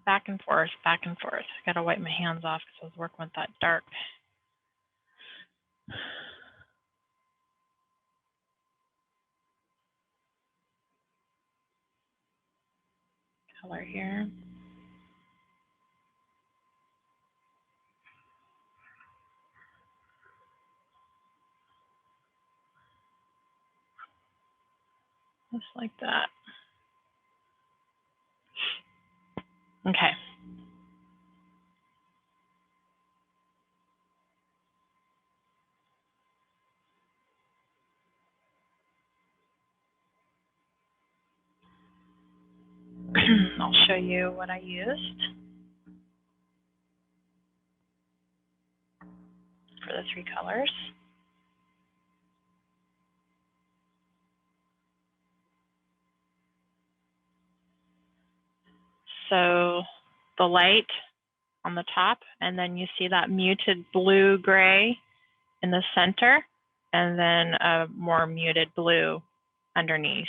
Speaker 1: Back and forth, back and forth. I gotta wipe my hands off because I was working with that dark. Color here. Just like that. Okay. I'll show you what I used for the three colors. So the light on the top, and then you see that muted blue gray in the center, and then a more muted blue underneath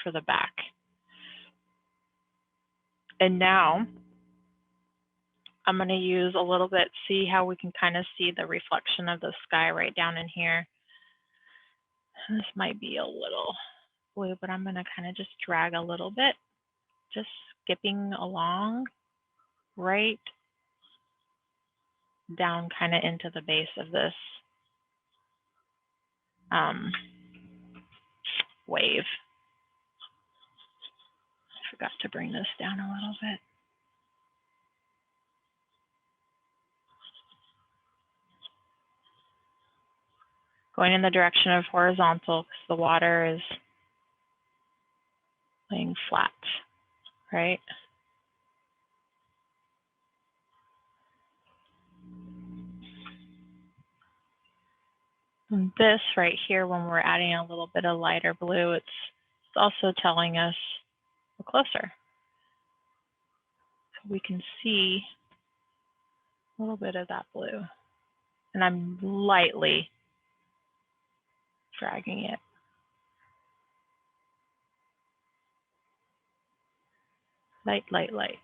Speaker 1: for the back. And now I'm going to use a little bit, see how we can kind of see the reflection of the sky right down in here. This might be a little blue, but I'm going to kind of just drag a little bit, just skipping along right down kind of into the base of this wave. I forgot to bring this down a little bit. Going in the direction of horizontal because the water is laying flat, right? And this right here, when we're adding a little bit of lighter blue, it's also telling us we're closer. So we can see a little bit of that blue. And I'm lightly dragging it. Light, light, light.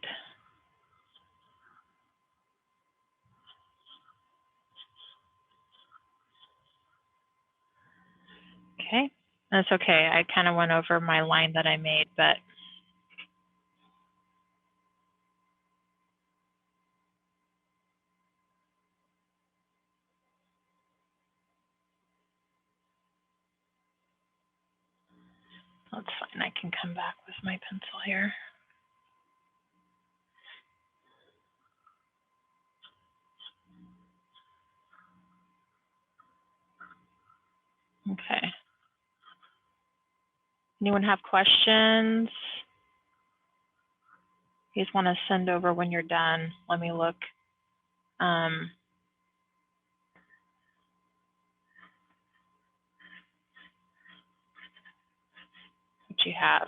Speaker 1: Okay, that's okay. I kind of went over my line that I made, but that's fine. I can come back with my pencil here. Okay. Anyone have questions? You just want to send over when you're done. Let me look. What you have.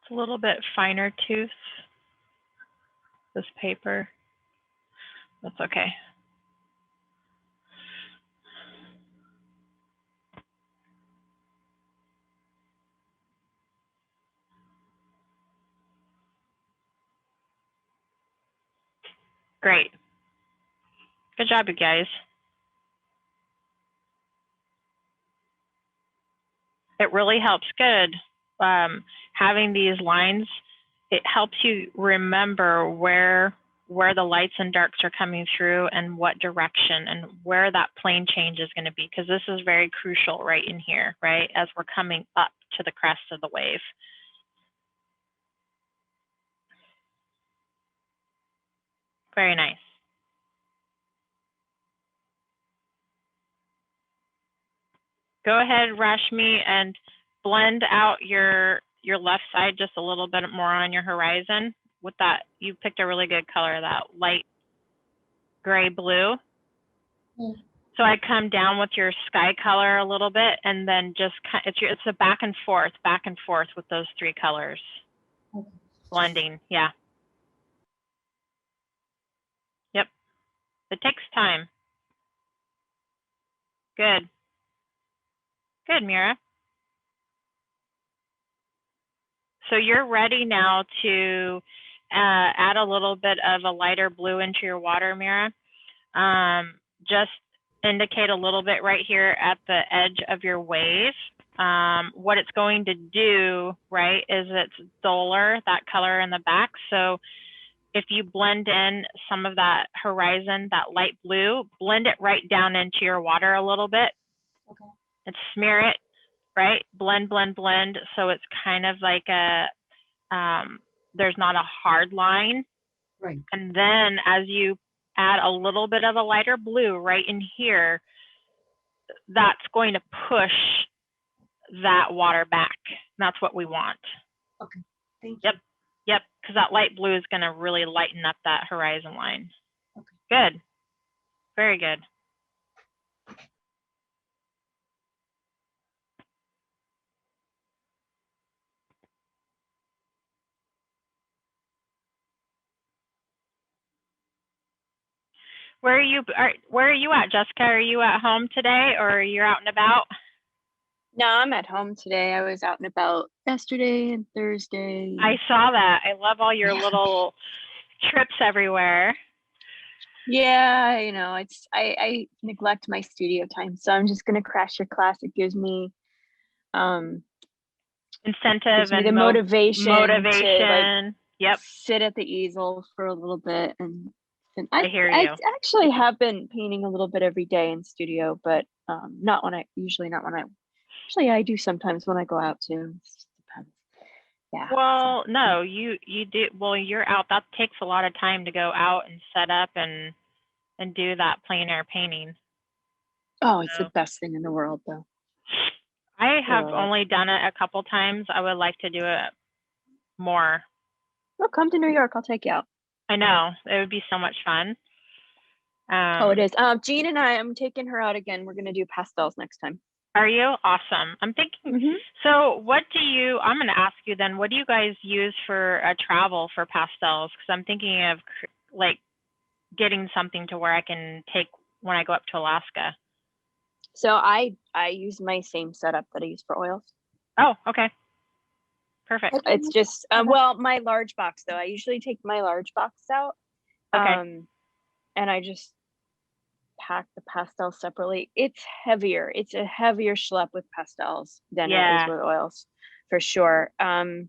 Speaker 1: It's a little bit finer tooth, this paper. That's okay. Great. Good job, you guys. It really helps. Good. Having these lines, it helps you remember where the lights and darks are coming through and what direction and where that plane change is going to be, because this is very crucial right in here, right, as we're coming up to the crest of the wave. Very nice. Go ahead, Rashmi, and blend out your left side just a little bit more on your horizon. With that, you picked a really good color, that light gray blue. So I come down with your sky color a little bit, and then just it's a back and forth with those three colors.
Speaker 2: Okay.
Speaker 1: Blending, yeah. Yep. It takes time. Good. Good, Mira. So you're ready now to add a little bit of a lighter blue into your water, Mira. Just indicate a little bit right here at the edge of your wave. What it's going to do, right, is it's duller, that color in the back. So if you blend in some of that horizon, that light blue, blend it right down into your water a little bit.
Speaker 3: Okay.
Speaker 1: And smear it, right? Blend, blend, blend. So it's kind of like there's not a hard line.
Speaker 2: Right.
Speaker 1: And then as you add a little bit of a lighter blue right in here, that's going to push that water back. That's what we want.
Speaker 2: Okay. Thank
Speaker 1: Yep.
Speaker 2: you.
Speaker 1: Yep. Because that light blue is going to really lighten up that horizon line.
Speaker 2: Okay.
Speaker 1: Good. Very good. Where are you at, Jessica? Are you at home today or you're out and about?
Speaker 5: No, I'm at home today. I was out and about yesterday and Thursday.
Speaker 1: I saw that. I love all your little trips everywhere.
Speaker 5: Yeah, I neglect my studio time, so I'm just gonna crash your class. It gives me
Speaker 1: Incentive
Speaker 5: the
Speaker 1: and
Speaker 5: motivation to like
Speaker 1: motivation. Yep.
Speaker 5: sit at the easel for a little bit, and
Speaker 1: I hear
Speaker 5: I
Speaker 1: you.
Speaker 5: actually have been painting a little bit every day in studio, but not when I actually I do sometimes when I go out too. It just depends. Yeah.
Speaker 1: Well,
Speaker 5: so.
Speaker 1: no, you do. Well, you're out. That takes a lot of time to go out and set up and do that plein air painting.
Speaker 5: Oh, it's
Speaker 1: So,
Speaker 5: the best thing in the world, though.
Speaker 1: I have
Speaker 5: Love it.
Speaker 1: only done it a couple times. I would like to do it more.
Speaker 5: Well, come to New York. I'll take you out.
Speaker 1: I know it would be so much fun.
Speaker 5: Oh, it is. Jean and I'm taking her out again. We're gonna do pastels next time.
Speaker 1: Are you? Awesome. I'm thinking. So, I'm going to ask you then. What do you guys use for travel for pastels? Because I'm thinking of like getting something to where I can take when I go up to Alaska.
Speaker 5: So I use my same setup that I use for oils.
Speaker 1: Oh, okay. Perfect.
Speaker 5: It's just well, my large box though. I usually take my large box out.
Speaker 1: Okay.
Speaker 5: And I just pack the pastels separately. It's heavier. It's a heavier schlep with pastels than it is with oils, for sure.
Speaker 1: Okay.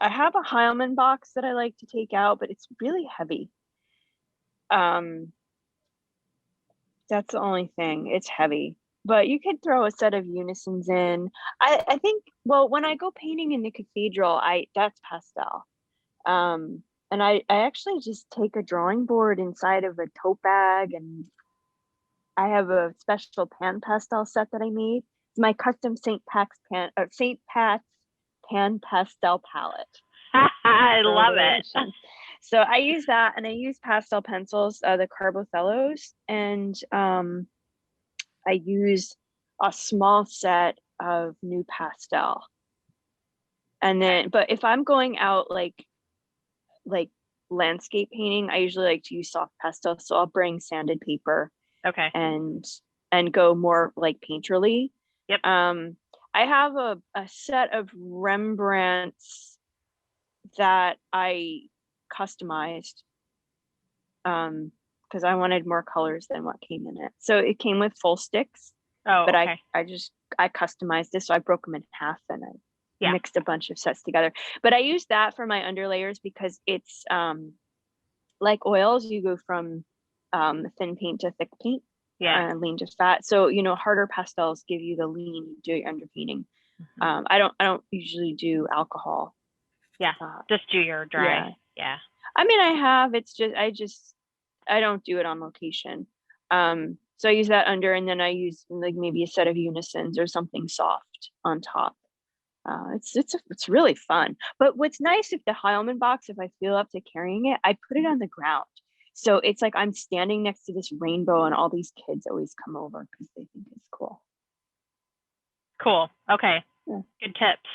Speaker 5: I have a Heilman box that I like to take out, but it's really heavy. That's the only thing. It's heavy, but you could throw a set of unisons in. I think, well, when I go painting in the cathedral, that's pastel. And I actually just take a drawing board inside of a tote bag, and I have a special pan pastel set that I made. It's my custom St. Pat's pan pastel palette.
Speaker 1: I love it.
Speaker 5: So I use that, and I use pastel pencils, the Carbothellos, and I use a small set of new pastel. And then, but if I'm going out like landscape painting, I usually like to use soft pastel. So I'll bring sanded paper.
Speaker 1: Okay.
Speaker 5: And go more like painterly.
Speaker 1: Yep.
Speaker 5: I have a set of Rembrandts that I customized because I wanted more colors than what came in it. So it came with full sticks.
Speaker 1: Oh,
Speaker 5: but
Speaker 1: okay.
Speaker 5: I customized it, so I broke them in half and I mixed a bunch of sets together. But I use that for my underlayers because it's like oils, you go from thin paint to thick paint, lean to fat. So harder pastels give you the lean, do your underpainting. I don't usually do alcohol.
Speaker 1: Just do your dry. Yeah.
Speaker 5: I mean, I don't do it on location. So I use that under, and then I use like maybe a set of unisons or something soft on top. It's really fun. But what's nice with the Heilman box, if I feel up to carrying it, I put it on the ground. So it's like I'm standing next to this rainbow, and all these kids always come over because they think it's cool.
Speaker 1: Cool. Okay. Yeah. Good tips.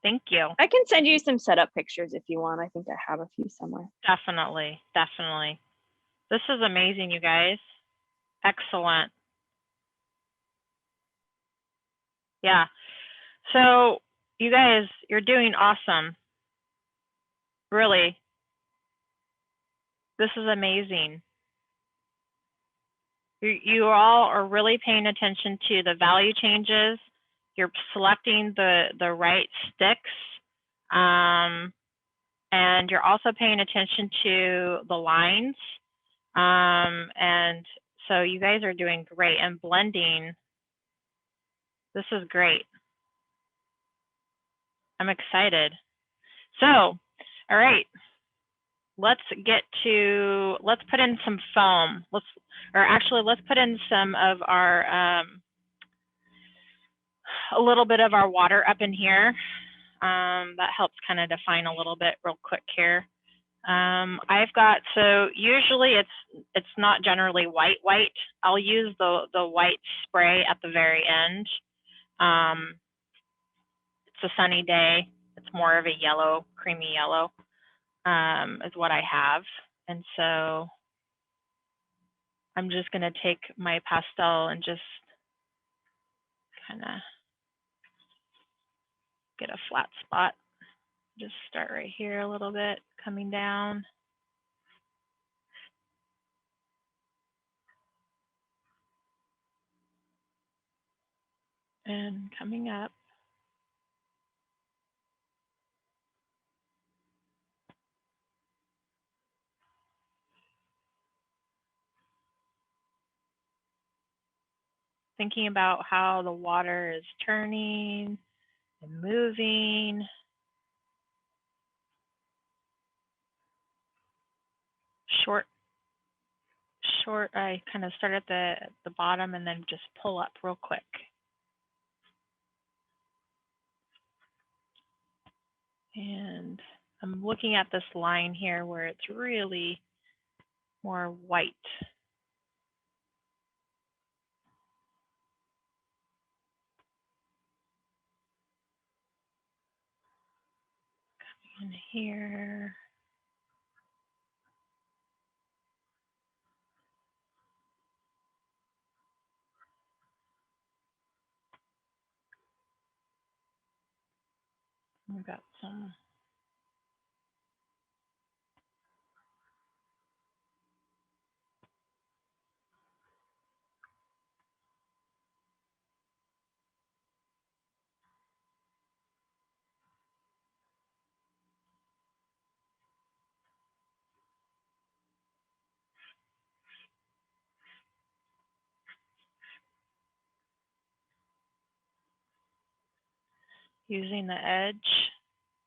Speaker 1: Thank you.
Speaker 5: I can send you some setup pictures if you want. I think I have a few somewhere.
Speaker 1: Definitely. Definitely. This is amazing, you guys. Excellent. Yeah. So you guys, you're doing awesome. Really. This is amazing. You all are really paying attention to the value changes. You're selecting the right sticks. And you're also paying attention to the lines. And so you guys are doing great. And blending, this is great. I'm excited. So, all right, let's put in some foam. Let's put in some of our, a little bit of our water up in here. That helps kind of define a little bit real quick here. I've got, so usually it's not generally white. I'll use the white spray at the very end. It's a sunny day. It's more of a yellow, creamy yellow, is what I have. And so I'm just gonna take my pastel and just kind of get a flat spot. Just start right here a little bit, coming down. And coming up. Thinking about how the water is turning and moving. Short, I kind of start at the bottom and then just pull up real quick. And I'm looking at this line here where it's really more white. Coming in here. We've got some. Using the edge,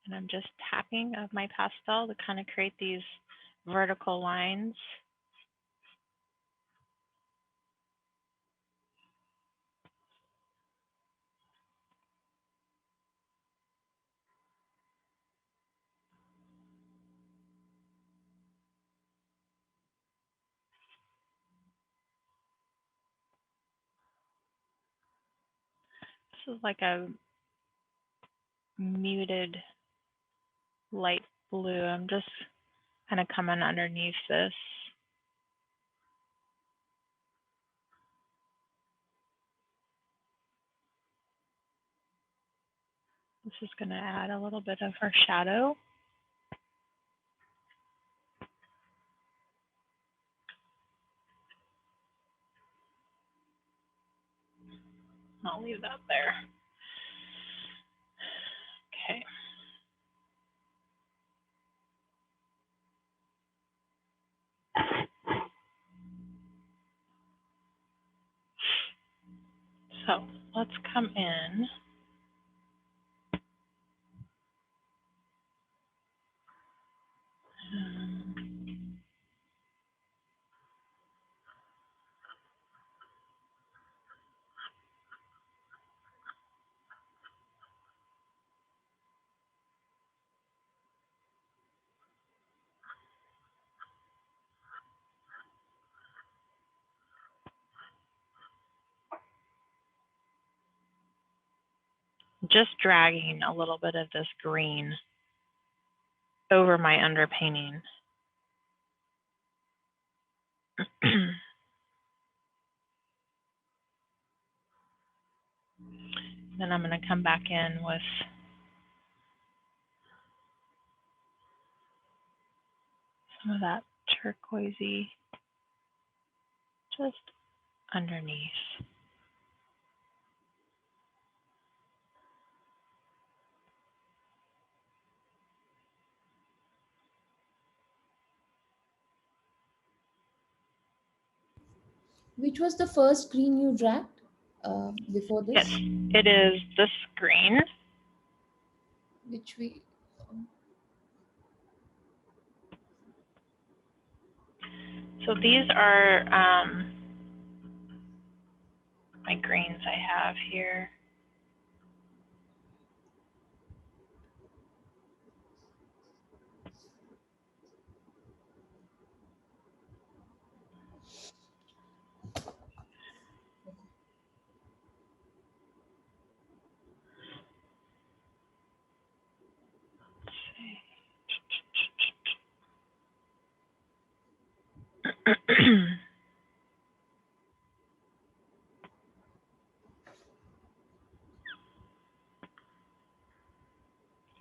Speaker 1: and I'm just tapping of my pastel to kind of create these vertical lines. This is like a muted light blue. I'm just kind of coming underneath this. This is going to add a little bit of her shadow. I'll leave that there. Okay. So let's come in. Just dragging a little bit of this green over my underpainting. Then I'm going to come back in with some of that turquoisey just underneath.
Speaker 2: Which was the first green you dragged before
Speaker 1: Yes,
Speaker 2: this?
Speaker 1: it is this green.
Speaker 2: Which we.
Speaker 1: So these are my greens I have here.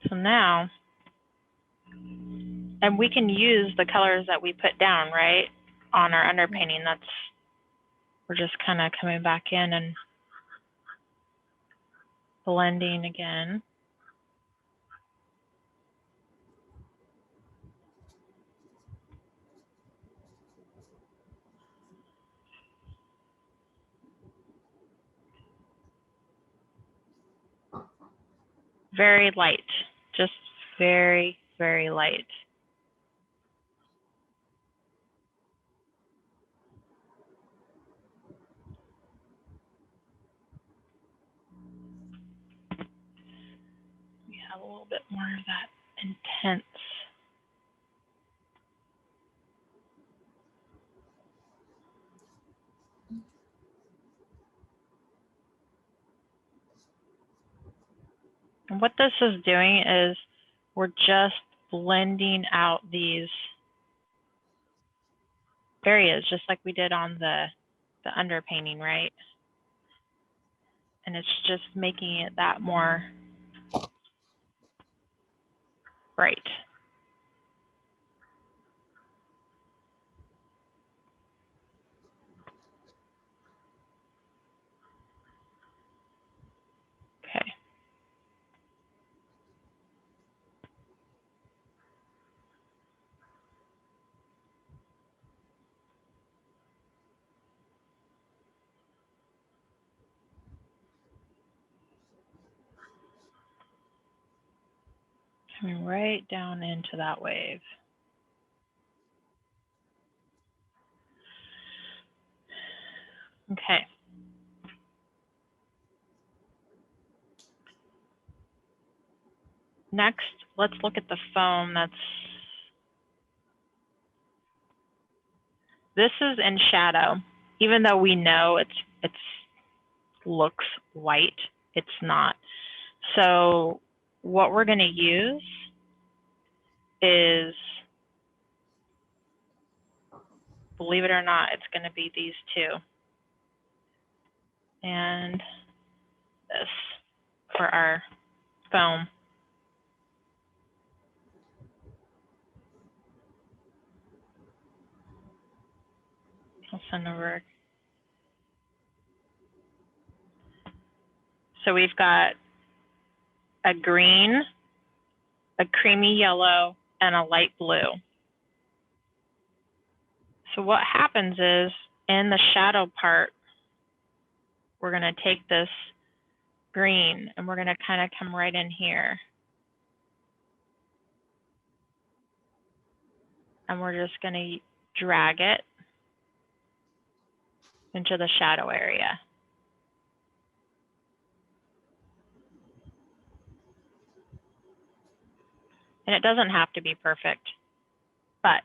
Speaker 1: So now, and we can use the colors that we put down, right, on our underpainting. That's, we're just kind of coming back in and blending again. Very light, just very, very light. We have a little bit more of that intense. And what this is doing is we're just blending out these areas, just like we did on the underpainting, right? And it's just making it that more bright. Okay. Coming right down into that wave. Okay. Next, let's look at the foam this is in shadow. Even though we know it's looks white, it's not. So what we're going to use is, believe it or not, it's going to be these two. And this for our foam. I'll send over. So we've got a green, a creamy yellow, and a light blue. So what happens is, in the shadow part, we're going to take this green and we're going to kind of come right in here. And we're just going to drag it into the shadow area. And it doesn't have to be perfect, but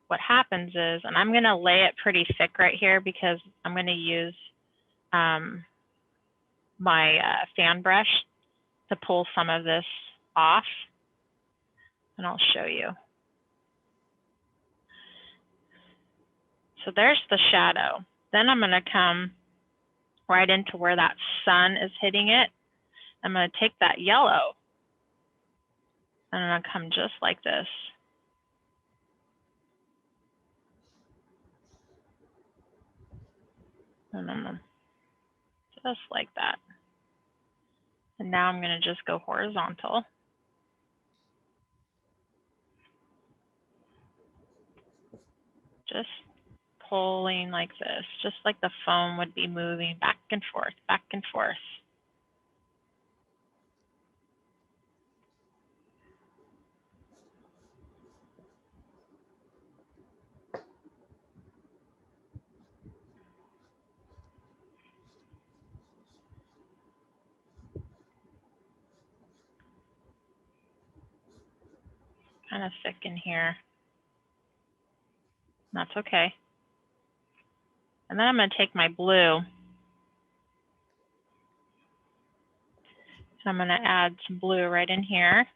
Speaker 1: what happens is, and I'm going to lay it pretty thick right here because I'm going to use my fan brush to pull some of this off, and I'll show you. So there's the shadow. Then I'm going to come right into where that sun is hitting it. I'm going to take that yellow and I'm going to come just like this. And I'm gonna, just like that. And now I'm going to just go horizontal. Just pulling like this, just like the foam would be moving back and forth, back and forth. Kind of thick in here. That's okay. And then I'm going to take my blue. And I'm going to add some blue right in here.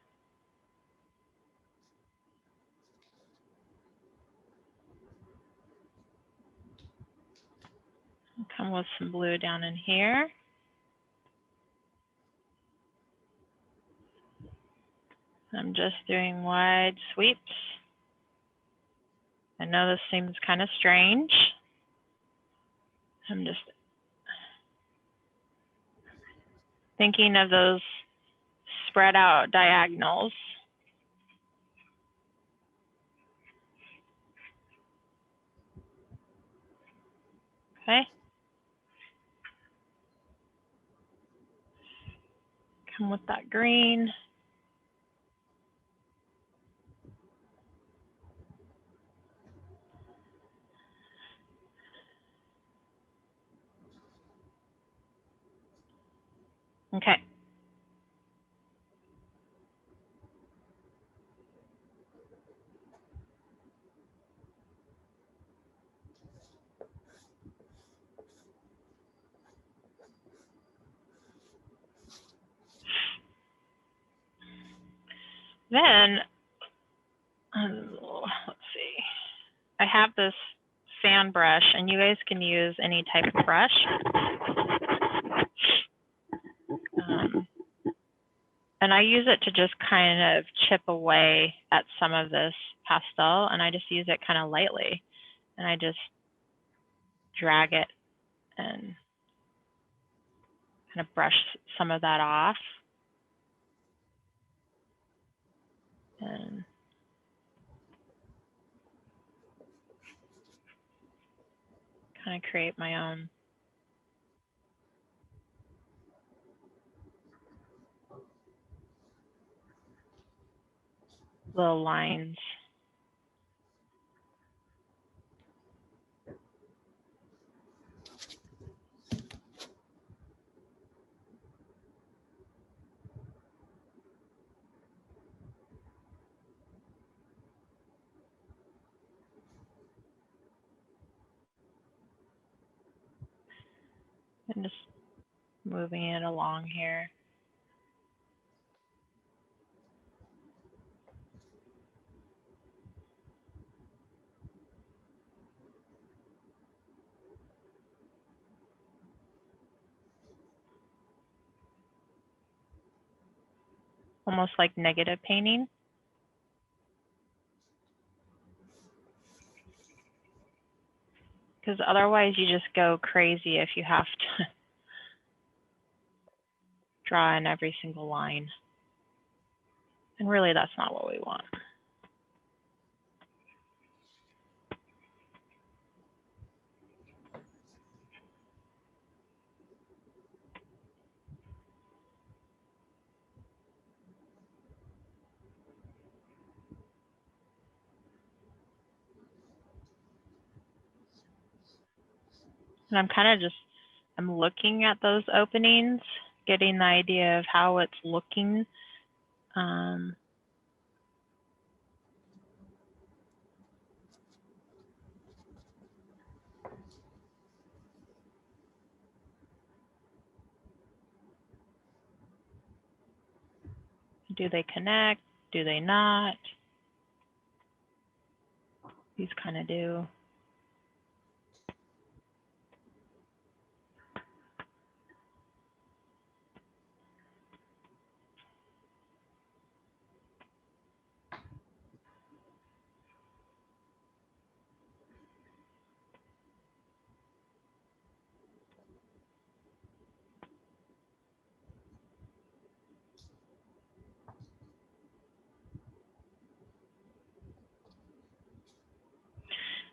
Speaker 1: Come with some blue down in here. I'm just doing wide sweeps. I know this seems kind of strange. I'm just thinking of those spread out diagonals. Okay. Come with that green. Okay. Then, let's see. I have this fan brush, and you guys can use any type of brush. And I use it to just kind of chip away at some of this pastel, and I just use it kind of lightly. And I just drag it and kind of brush some of that off. And kind of create my own little lines. And just moving it along here. Almost like negative painting. Because otherwise you just go crazy if you have to draw in every single line. And really that's not what we want. And I'm kind of just, I'm looking at those openings, getting the idea of how it's looking. Do they connect? Do they not? These kind of do.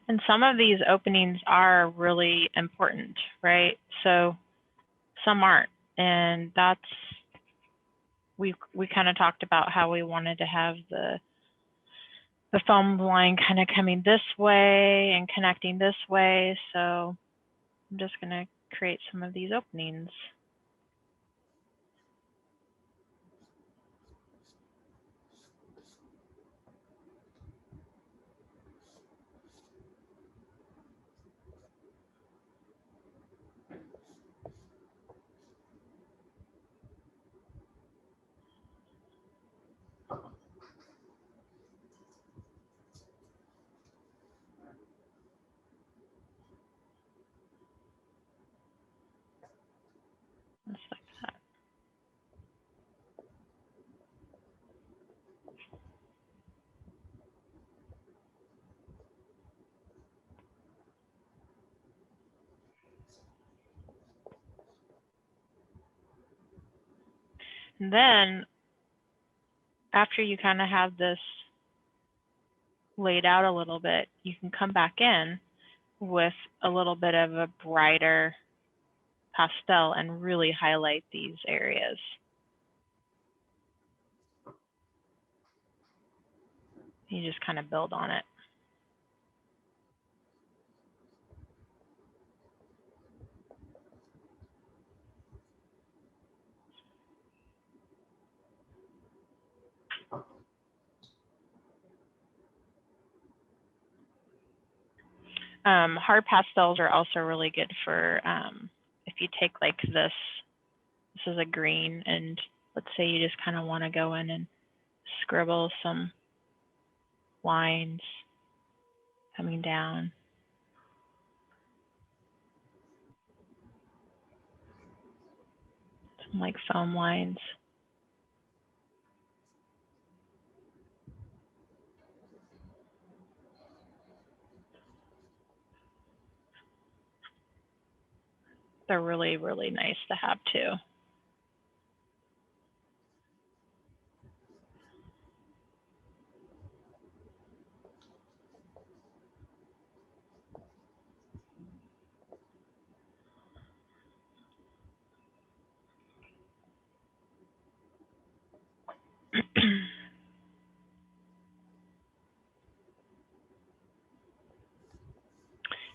Speaker 1: And some of these openings are really important, right? So some aren't. And that's, we kind of talked about how we wanted to have the foam line kind of coming this way and connecting this way. So I'm just going to create some of these openings. Just like that. And then after you kind of have this laid out a little bit, you can come back in with a little bit of a brighter pastel and really highlight these areas. You just kind of build on it. Hard pastels are also really good for if you take like this is a green, and let's say you just kind of want to go in and scribble some lines coming down. Some like foam lines. They're really, really nice to have too.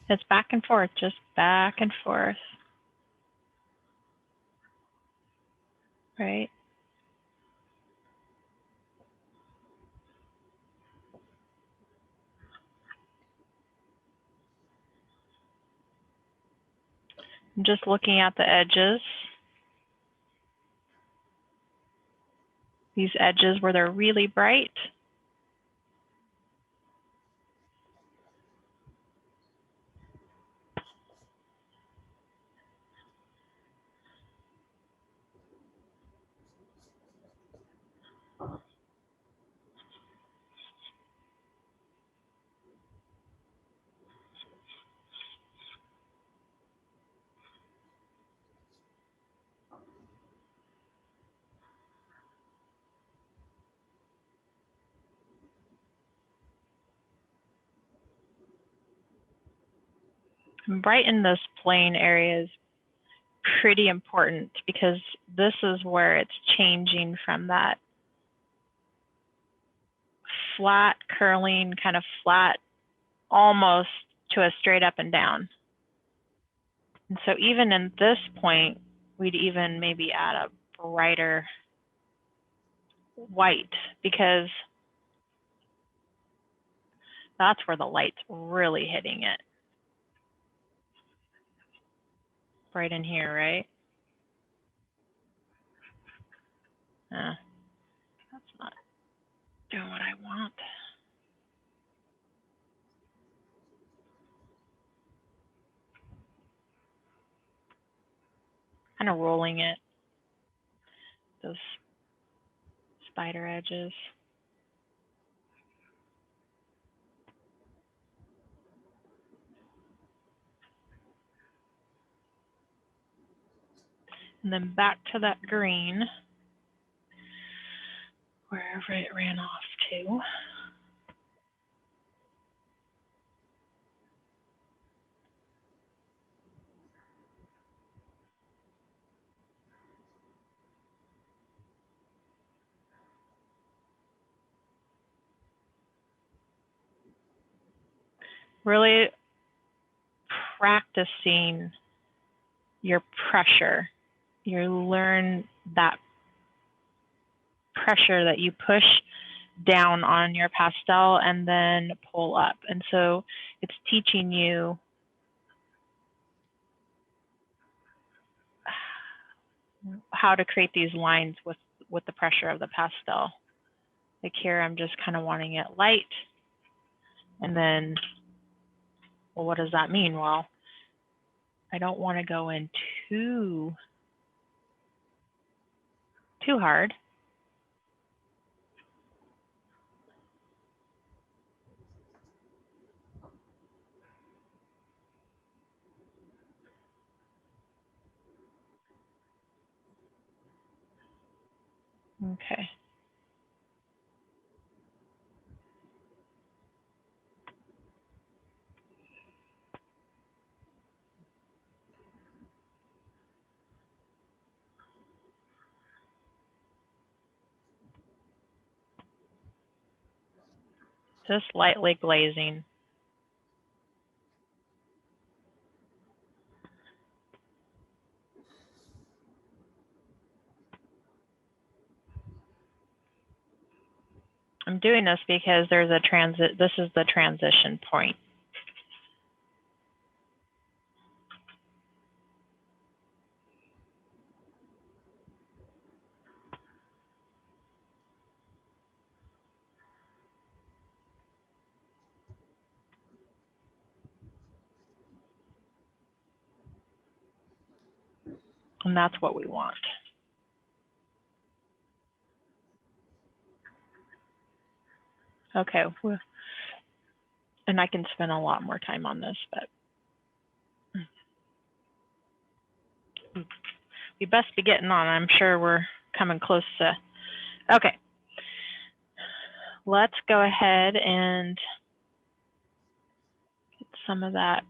Speaker 1: It's back and forth, just back and forth. Right? I'm just looking at the edges. These edges where they're really bright. And brighten this plain area is pretty important because this is where it's changing from that flat, curling, kind of flat, almost to a straight up and down. And so even in this point, we'd even maybe add a brighter white because that's where the light's really hitting it. Right in here, right? That's not doing what I want. Kind of rolling it, those spider edges. And then back to that green, wherever it ran off to. really practicing your pressure. You learn that pressure that you push down on your pastel and then pull up. And so it's teaching you how to create these lines with the pressure of the pastel. Like here, I'm just kind of wanting it light. And then, well, what does that mean? Well, I don't want to go in too hard. Okay. Just lightly glazing. I'm doing this because there's a this is the transition point. And that's what we want. Okay. And I can spend a lot more time on this, but we best be getting on. I'm sure we're coming close to. Okay. Let's go ahead and get some of that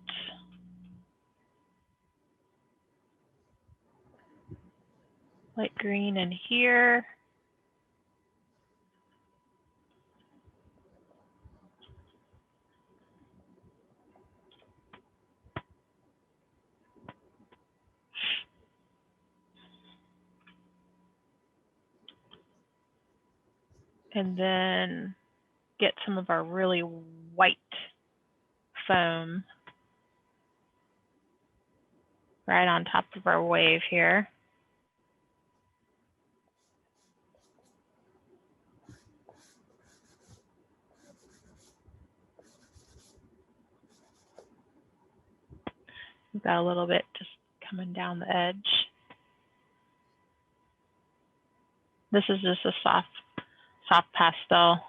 Speaker 1: light green in here. And then get some of our really white foam right on top of our wave here. We've got a little bit just coming down the edge. This is just a soft pastel.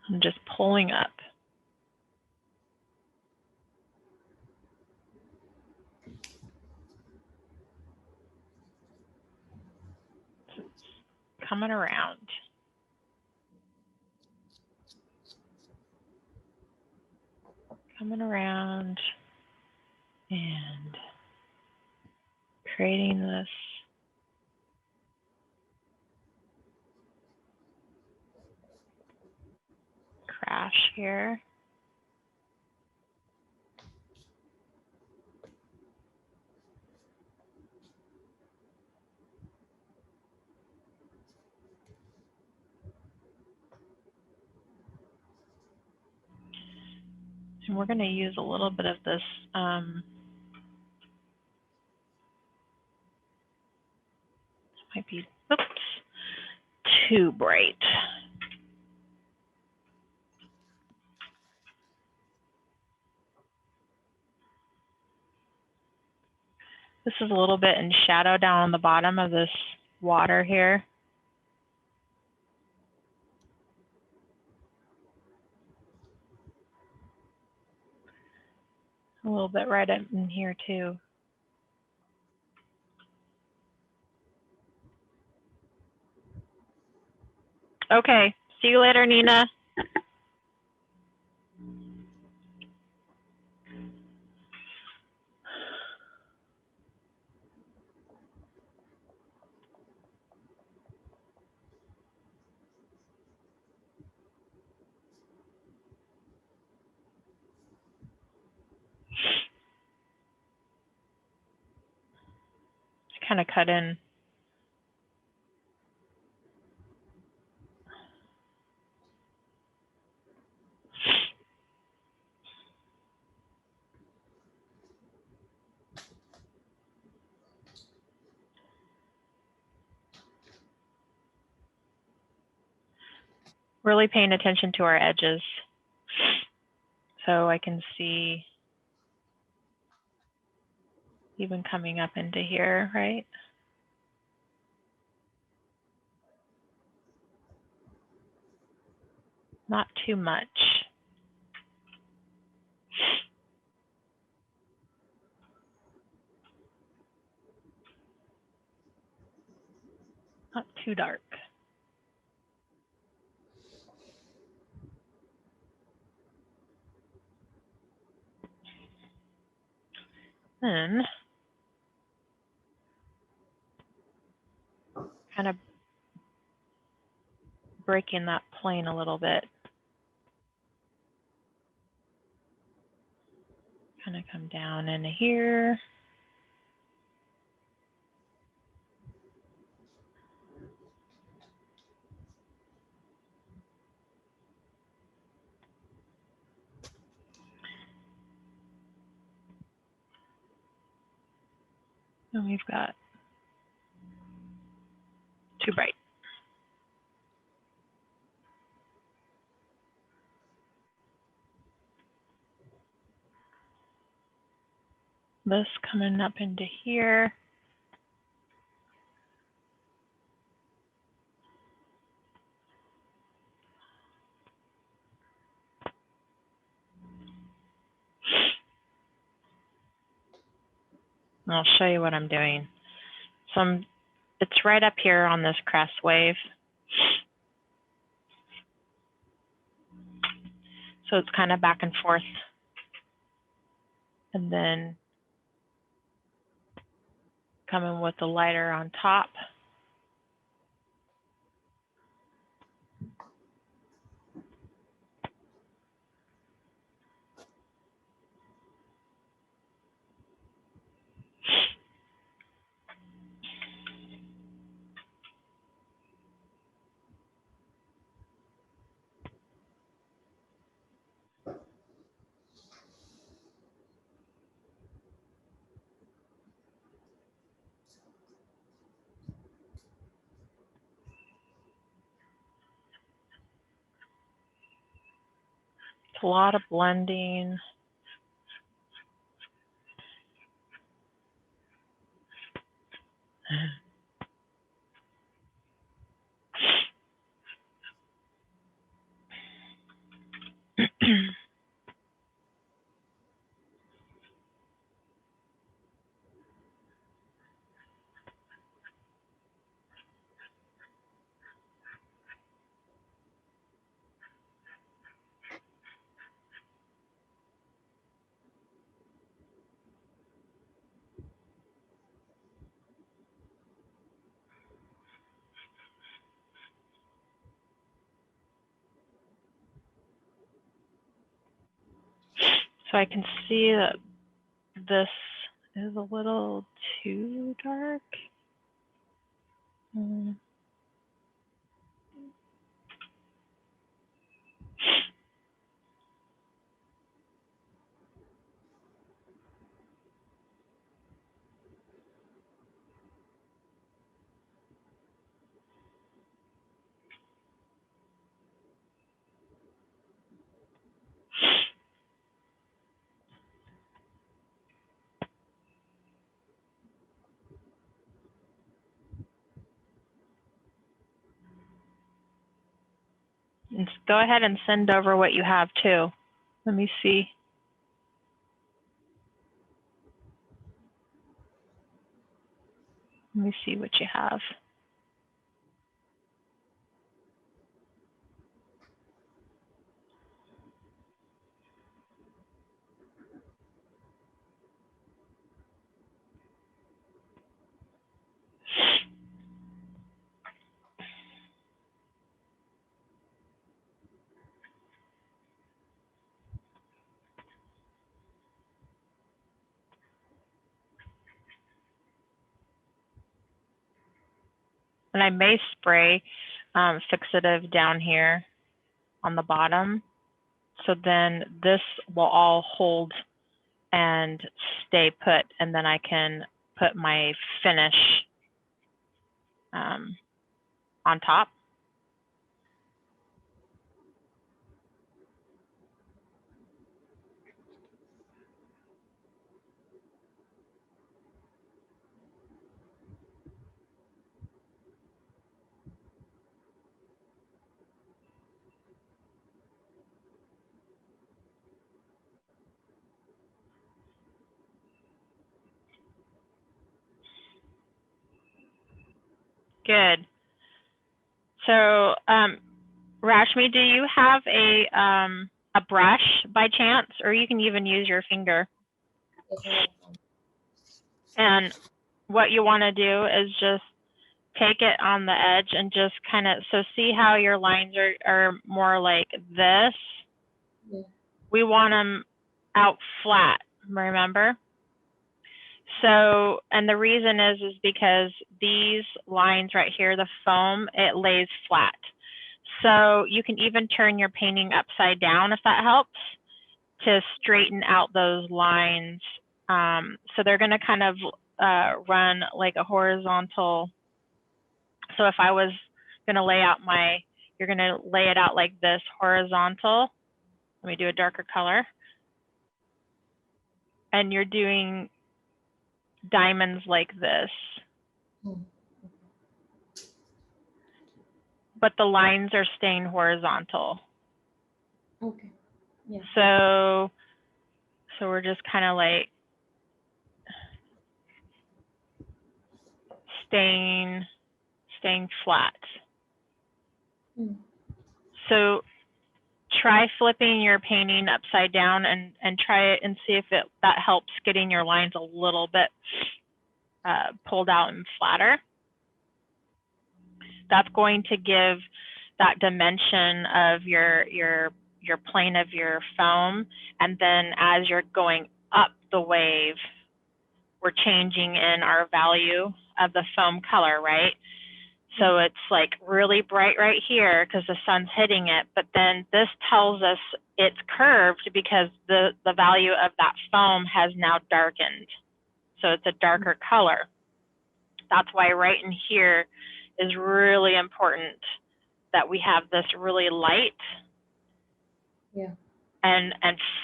Speaker 1: I'm just pulling up. Coming around. Coming around and creating this crash here. And we're going to use a little bit of this might be, oops, too bright. This is a little bit in shadow down on the bottom of this water here. A little bit right in here too. Okay, see you later, Nina. kind of cut in. Really paying attention to our edges. So I can see even coming up into here, right? Not too much. Not too dark. Then kind of breaking that plane a little bit. Kind of come down into here. And we've got too bright. This coming up into here. And I'll show you what I'm doing. So it's right up here on this crest wave. So it's kind of back and forth. And then coming with the lighter on top. It's a lot of blending. So I can see that this is a little too dark. And go ahead and send over what you have too. Let me see. Let me see what you have. And I may spray fixative down here on the bottom. So then this will all hold and stay put, and then I can put my finish on top. Good. So, Rashmi, do you have a brush by chance, or you can even use your finger? And what you want to do is just take it on the edge and just kind of, so see how your lines are more like this?
Speaker 2: Yeah.
Speaker 1: We want them out flat, remember? So, and the reason is because these lines right here, the foam, it lays flat. So you can even turn your painting upside down if that helps to straighten out those lines. So they're going to kind of run like a horizontal. So if I was going to lay out you're going to lay it out like this, horizontal. Let me do a darker color. And you're doing diamonds like this. But the lines are staying horizontal.
Speaker 2: Okay. Yeah.
Speaker 1: So we're just kind of like staying flat. So try flipping your painting upside down and try it and see if that helps getting your lines a little bit pulled out and flatter. That's going to give that dimension of your plane of your foam. And then as you're going up the wave, we're changing in our value of the foam color, right? So it's like really bright right here because the sun's hitting it, but then this tells us it's curved because the value of that foam has now darkened. So it's a darker color. That's why right in here is really important that we have this really light and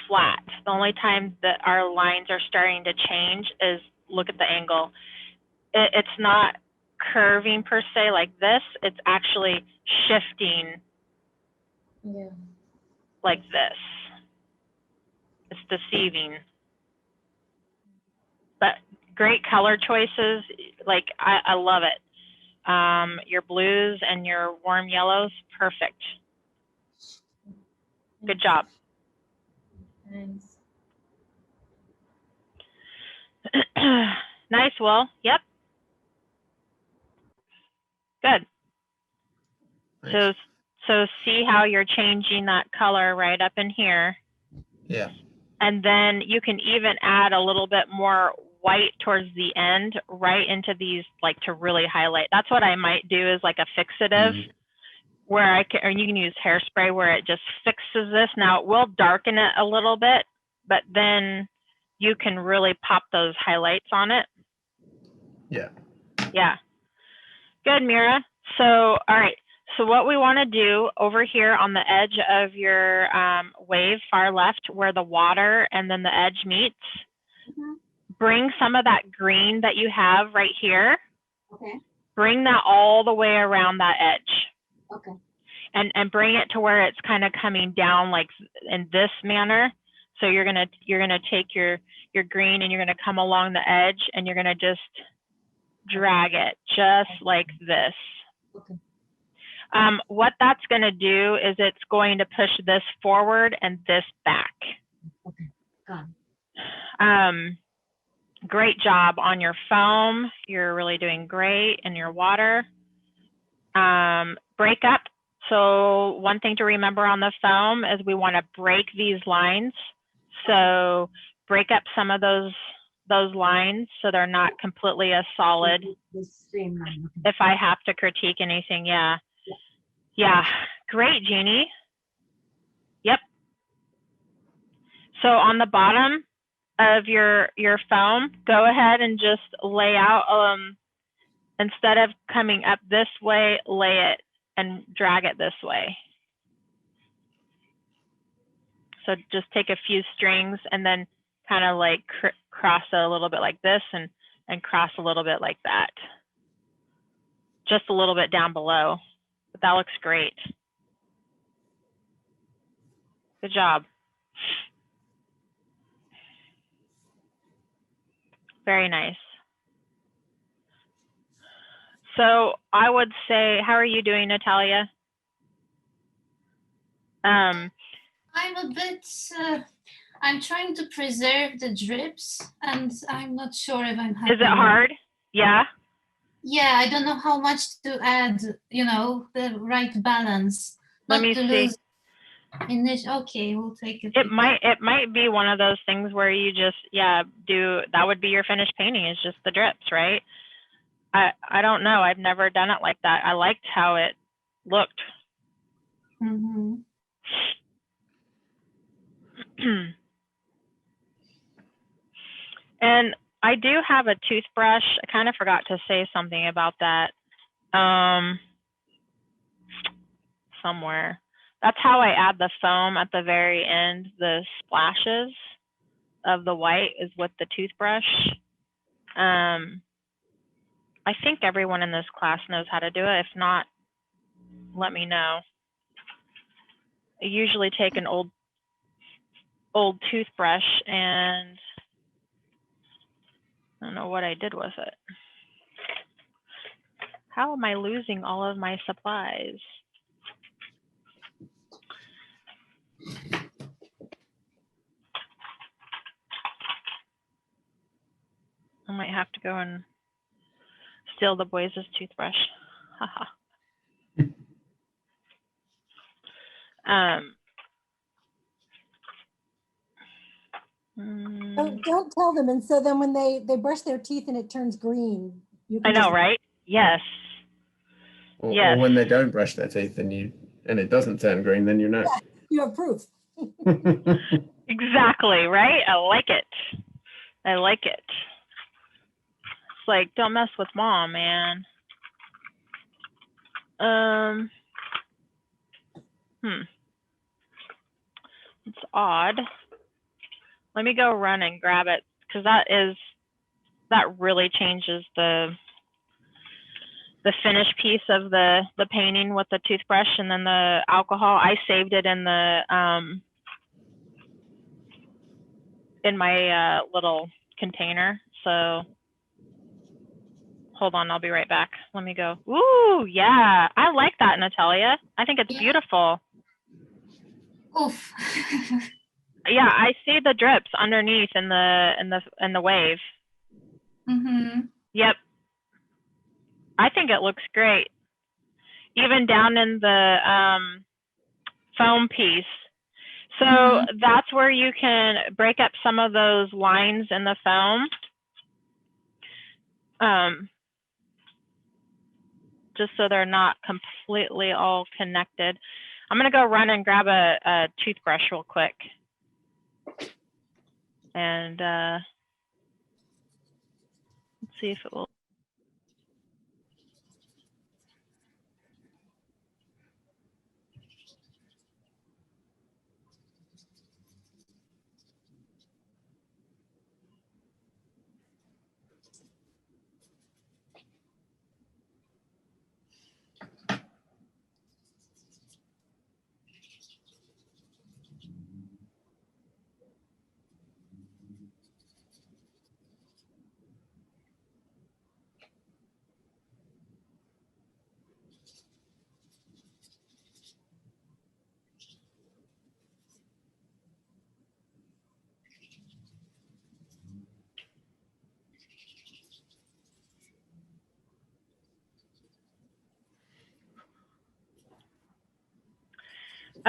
Speaker 1: flat. The only time that our lines are starting to change is look at the angle. It's not curving per se like this, it's actually shifting like this. It's deceiving. But great color choices, like I love it. Your blues and your warm yellows, perfect. Good job.
Speaker 2: Thanks.
Speaker 1: Nice, Will. Yep. Good.
Speaker 6: Nice.
Speaker 1: So see how you're changing that color right up in here.
Speaker 6: Yeah.
Speaker 1: And then you can even add a little bit more white towards the end, right into these, like to really highlight. That's what I might do is like a fixative where I can, or you can use hairspray where it just fixes this. Now it will darken it a little bit, but then you can really pop those highlights on it.
Speaker 6: Yeah.
Speaker 1: Yeah. Good, Mira. So, all right. So what we want to do over here on the edge of your wave, far left, where the water and then the edge meets, bring some of that green that you have right here.
Speaker 7: Okay.
Speaker 1: Bring that all the way around that edge.
Speaker 7: Okay.
Speaker 1: And bring it to where it's kind of coming down like in this manner. So you're gonna take your green and you're gonna come along the edge and you're gonna just drag it just like this.
Speaker 7: Okay.
Speaker 1: What that's going to do is it's going to push this forward and this back.
Speaker 7: Okay. Got it.
Speaker 1: Great job on your foam. You're really doing great in your water. Break up. So one thing to remember on the foam is we want to break these lines. So break up some of those those lines so they're not completely a solid.
Speaker 7: The same line. Okay.
Speaker 1: If I have to critique anything, yeah. Yeah, great, Jeannie. Yep. So on the bottom of your foam, go ahead and just lay out, instead of coming up this way, lay it and drag it this way. So just take a few strings and then kind of like cross it a little bit like this and cross a little bit like that. Just a little bit down below, but that looks great. Good job. Very nice. So I would say, how are you doing, Natalia?
Speaker 4: I'm a bit, I'm trying to preserve the drips and I'm not sure if I'm happy.
Speaker 1: Is it hard? Yeah.
Speaker 4: Yeah, I don't know how much to add, you know, the right balance.
Speaker 1: Let me see.
Speaker 4: Okay, we'll take it.
Speaker 1: It might be one of those things where you just, yeah, that would be your finished painting, is just the drips, right? I don't know. I've never done it like that. I liked how it looked.
Speaker 4: Mm-hmm.
Speaker 1: And I do have a toothbrush. I kind of forgot to say something about that. Somewhere. That's how I add the foam at the very end. The splashes of the white is with the toothbrush. I think everyone in this class knows how to do it. If not, let me know. I usually take an old toothbrush and I don't know what I did with it. How am I losing all of my supplies? I might have to go and steal the boys' toothbrush. Haha.
Speaker 8: Don't tell them. And so then when they brush their teeth and it turns green, you
Speaker 1: I
Speaker 8: can
Speaker 1: know,
Speaker 8: just,
Speaker 1: right? Yes.
Speaker 6: Or,
Speaker 1: Yes.
Speaker 6: or when they don't brush their teeth and it doesn't turn green, then you know.
Speaker 8: yeah, you have proof.
Speaker 1: Exactly, right? I like it. I like it. It's like, don't mess with mom, man. It's odd. Let me go run and grab it, because that really changes the finished piece of the painting with the toothbrush and then the alcohol. I saved it in the in my little container. So hold on, I'll be right back. Let me go. Ooh, yeah, I like that, Natalia. I think it's beautiful.
Speaker 4: Oof.
Speaker 1: Yeah, I see the drips underneath in the wave.
Speaker 4: Mm-hmm.
Speaker 1: Yep. I think it looks great. Even down in the foam piece. So that's where you can break up some of those lines in the foam. Just so they're not completely all connected. I'm gonna go run and grab a toothbrush real quick. And let's see if it will.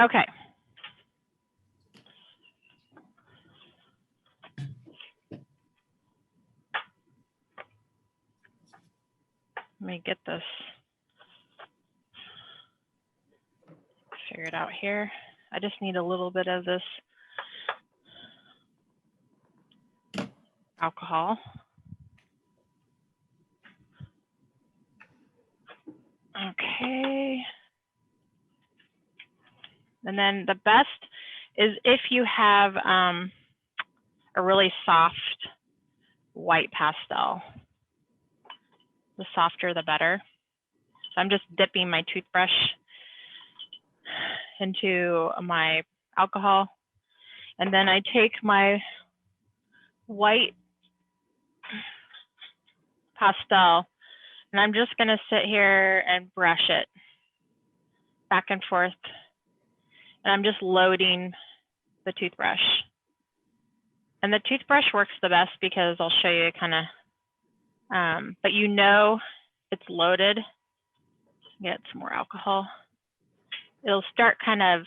Speaker 1: Okay. Let me get this figured out here. I just need a little bit of this alcohol. Okay. And then the best is if you have a really soft white pastel. The softer, the better. So I'm just dipping my toothbrush into my alcohol. And then I take my white pastel and I'm just gonna sit here and brush it back and forth. And I'm just loading the toothbrush. And the toothbrush works the best because I'll show you kind of, but you know it's loaded. Get some more alcohol. It'll start kind of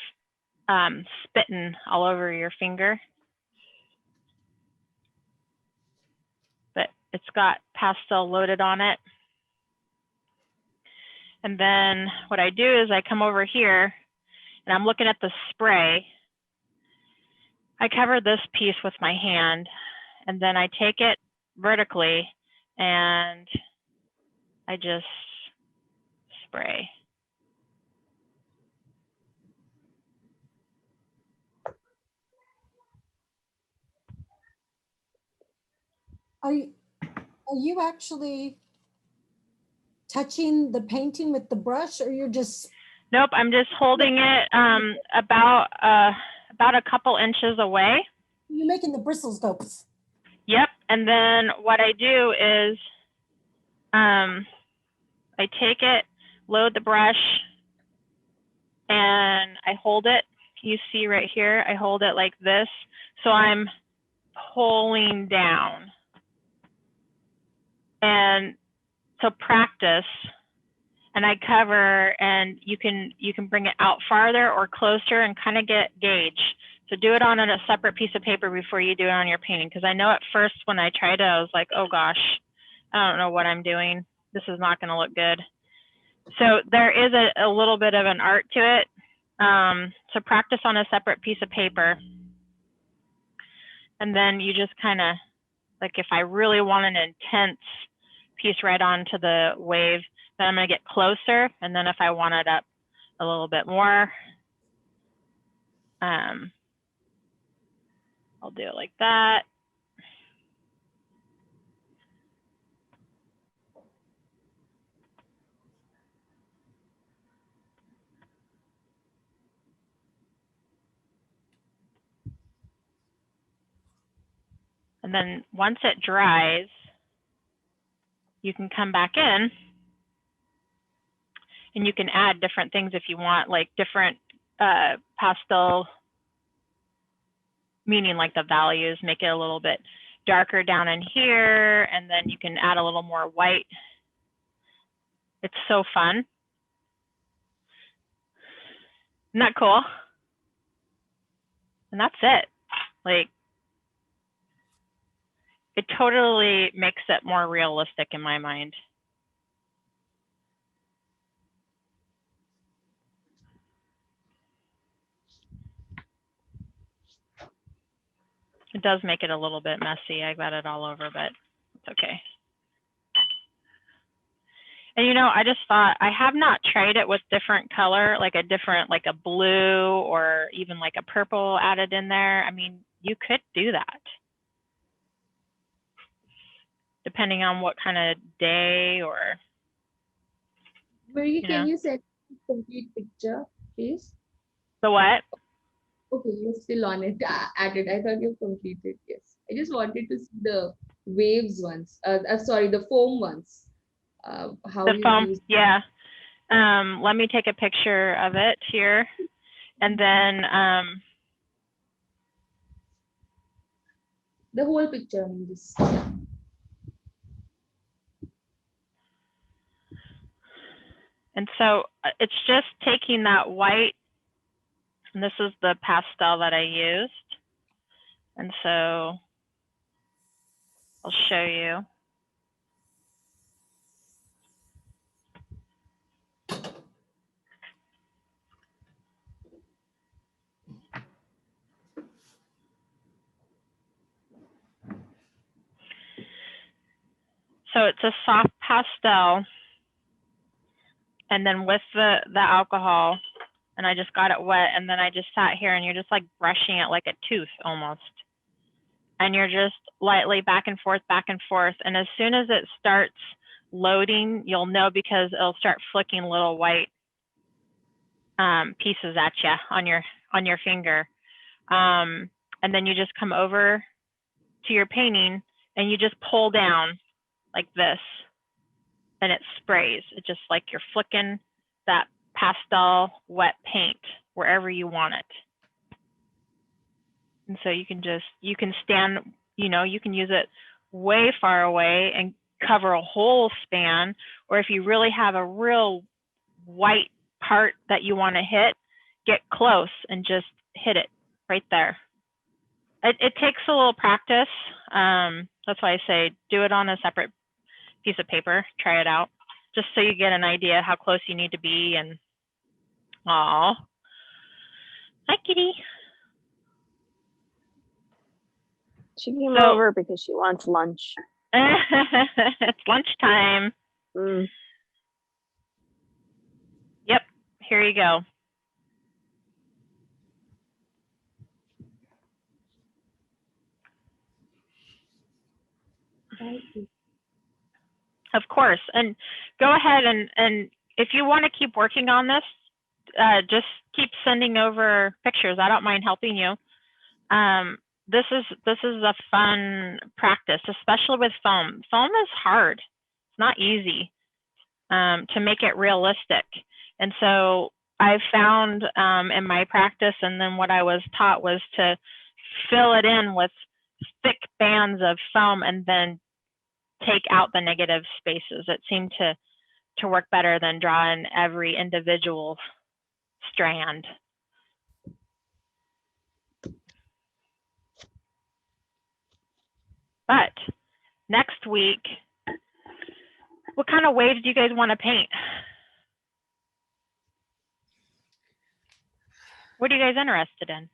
Speaker 1: spitting all over your finger. But it's got pastel loaded on it. And then what I do is I come over here and I'm looking at the spray. I cover this piece with my hand and then I take it vertically and I just spray.
Speaker 8: Are you actually touching the painting with the brush, or you're just?
Speaker 1: Nope, I'm just holding it about a couple inches away.
Speaker 8: You're making the bristles go.
Speaker 1: Yep, and then what I do is I take it, load the brush, and I hold it. You see right here, I hold it like this. So I'm pulling down. And so practice, and I cover, and you can bring it out farther or closer and kind of get gauge. So do it on a separate piece of paper before you do it on your painting. Because I know at first when I tried it, I was like, oh gosh, I don't know what I'm doing. This is not going to look good. So there is a little bit of an art to it. So practice on a separate piece of paper. And then you just kind of, like if I really want an intense piece right onto the wave, then I'm going to get closer. And then if I want it up a little bit more, I'll do it like that. And then once it dries, you can come back in and you can add different things if you want, like different pastel, meaning like the values, make it a little bit darker down in here, and then you can add a little more white. It's so fun. Isn't that cool? And that's it. Like, it totally makes it more realistic in my mind. It does make it a little bit messy. I got it all over, but it's okay. And you know, I just thought, I have not tried it with different color, like a different, like a blue or even like a purple added in there. I mean, you could do that, depending on what kind of day or,
Speaker 2: Marie,
Speaker 1: you
Speaker 2: can
Speaker 1: know.
Speaker 2: you send me a complete picture, please?
Speaker 1: The what?
Speaker 2: Okay, you're still on it. At it. I thought you completed. Yes. I just wanted to see the waves ones. Sorry, the foam ones. How
Speaker 1: The
Speaker 2: you
Speaker 1: foam,
Speaker 2: use.
Speaker 1: yeah. Let me take a picture of it here. And then,
Speaker 2: The whole picture. I mean, this.
Speaker 1: and so it's just taking that white, and this is the pastel that I used. And so I'll show you. So it's a soft pastel, and then with the alcohol, and I just got it wet, and then I just sat here, and you're just like brushing it like a tooth almost. And you're just lightly back and forth, and as soon as it starts loading, you'll know because it'll start flicking little white pieces at you on your finger. And then you just come over to your painting and you just pull down like this, and it sprays. It's just like you're flicking that pastel wet paint wherever you want it. And so you can stand, you can use it way far away and cover a whole span, or if you really have a real white part that you want to hit, get close and just hit it right there. It takes a little practice. That's why I say do it on a separate piece of paper, try it out, just so you get an idea how close you need to be. And aw, hi kitty.
Speaker 5: She came over because she wants lunch.
Speaker 1: It's lunchtime.
Speaker 5: Mm.
Speaker 1: Yep, here you go. Of course, and go ahead and if you want to keep working on this, just keep sending over pictures. I don't mind helping you. This is a fun practice, especially with foam. Foam is hard. It's not easy to make it realistic. And so I found in my practice, and then what I was taught was to fill it in with thick bands of foam and then take out the negative spaces. It seemed to work better than drawing every individual strand. But next week, what kind of waves do you guys want to paint? What are you guys interested in?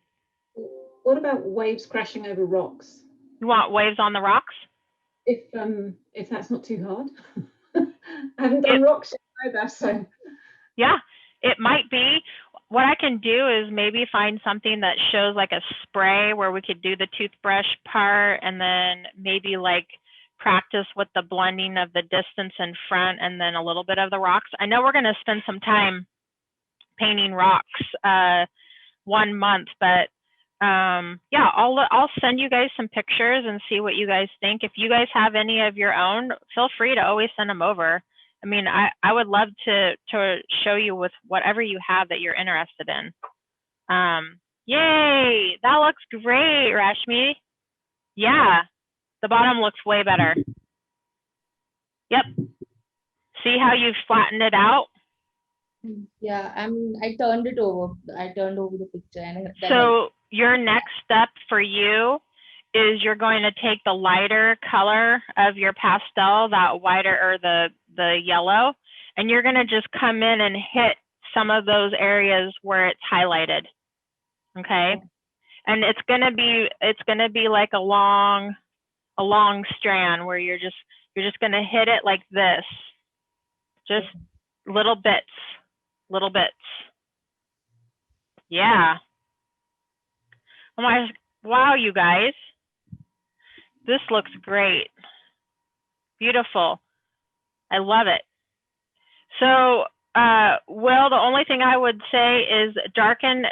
Speaker 3: What about waves crashing over rocks?
Speaker 1: You want waves on the rocks?
Speaker 3: If that's not too hard. I haven't done rocks either, so.
Speaker 1: Yeah, it might be. What I can do is maybe find something that shows like a spray where we could do the toothbrush part, and then maybe like practice with the blending of the distance in front and then a little bit of the rocks. I know we're going to spend some time painting rocks 1 month, but yeah, I'll send you guys some pictures and see what you guys think. If you guys have any of your own, feel free to always send them over. I mean, I would love to show you with whatever you have that you're interested in. Yay, that looks great, Rashmi. Yeah, the bottom looks way better. Yep. See how you've flattened it out?
Speaker 2: Yeah, I turned it over. I turned over the picture.
Speaker 1: So your next step for you is you're going to take the lighter color of your pastel, that whiter or the yellow, and you're going to just come in and hit some of those areas where it's highlighted. Okay? And it's going to be like a long strand where you're just going to hit it like this. Just little bits. Yeah. Oh my, wow, you guys. This looks great. Beautiful. I love it. So, Will, the only thing I would say is darken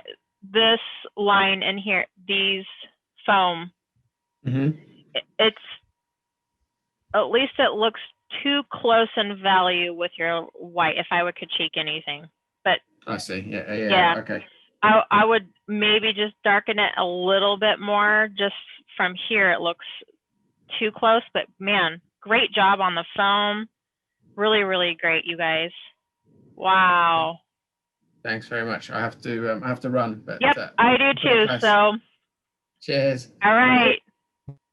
Speaker 1: this line in here, these foam.
Speaker 6: Mm-hmm.
Speaker 1: It's, at least it looks too close in value with your white, if I would critique anything. But
Speaker 6: I see. Yeah. Okay.
Speaker 1: I would maybe just darken it a little bit more. Just from here, it looks too close, but man, great job on the foam. Really, really great, you guys. Wow.
Speaker 6: Thanks very much. I have to run. But
Speaker 1: yep, I do too. So.
Speaker 6: Cheers.
Speaker 1: All right.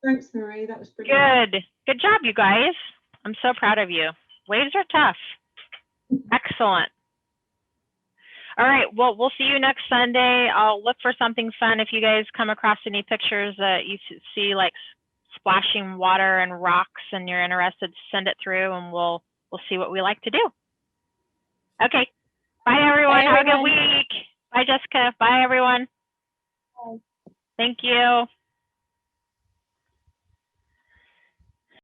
Speaker 3: Thanks, Marie. That was brilliant.
Speaker 1: Good job, you guys. I'm so proud of you. Waves are tough. Excellent. All right, well, we'll see you next Sunday. I'll look for something fun if you guys come across any pictures that you see like splashing water and rocks and you're interested, send it through and we'll see what we like to do. Okay. Bye everyone.
Speaker 5: Bye,
Speaker 1: Have a good
Speaker 5: everyone.
Speaker 1: week. Bye Jessica. Bye everyone.
Speaker 5: Bye.
Speaker 1: Thank you.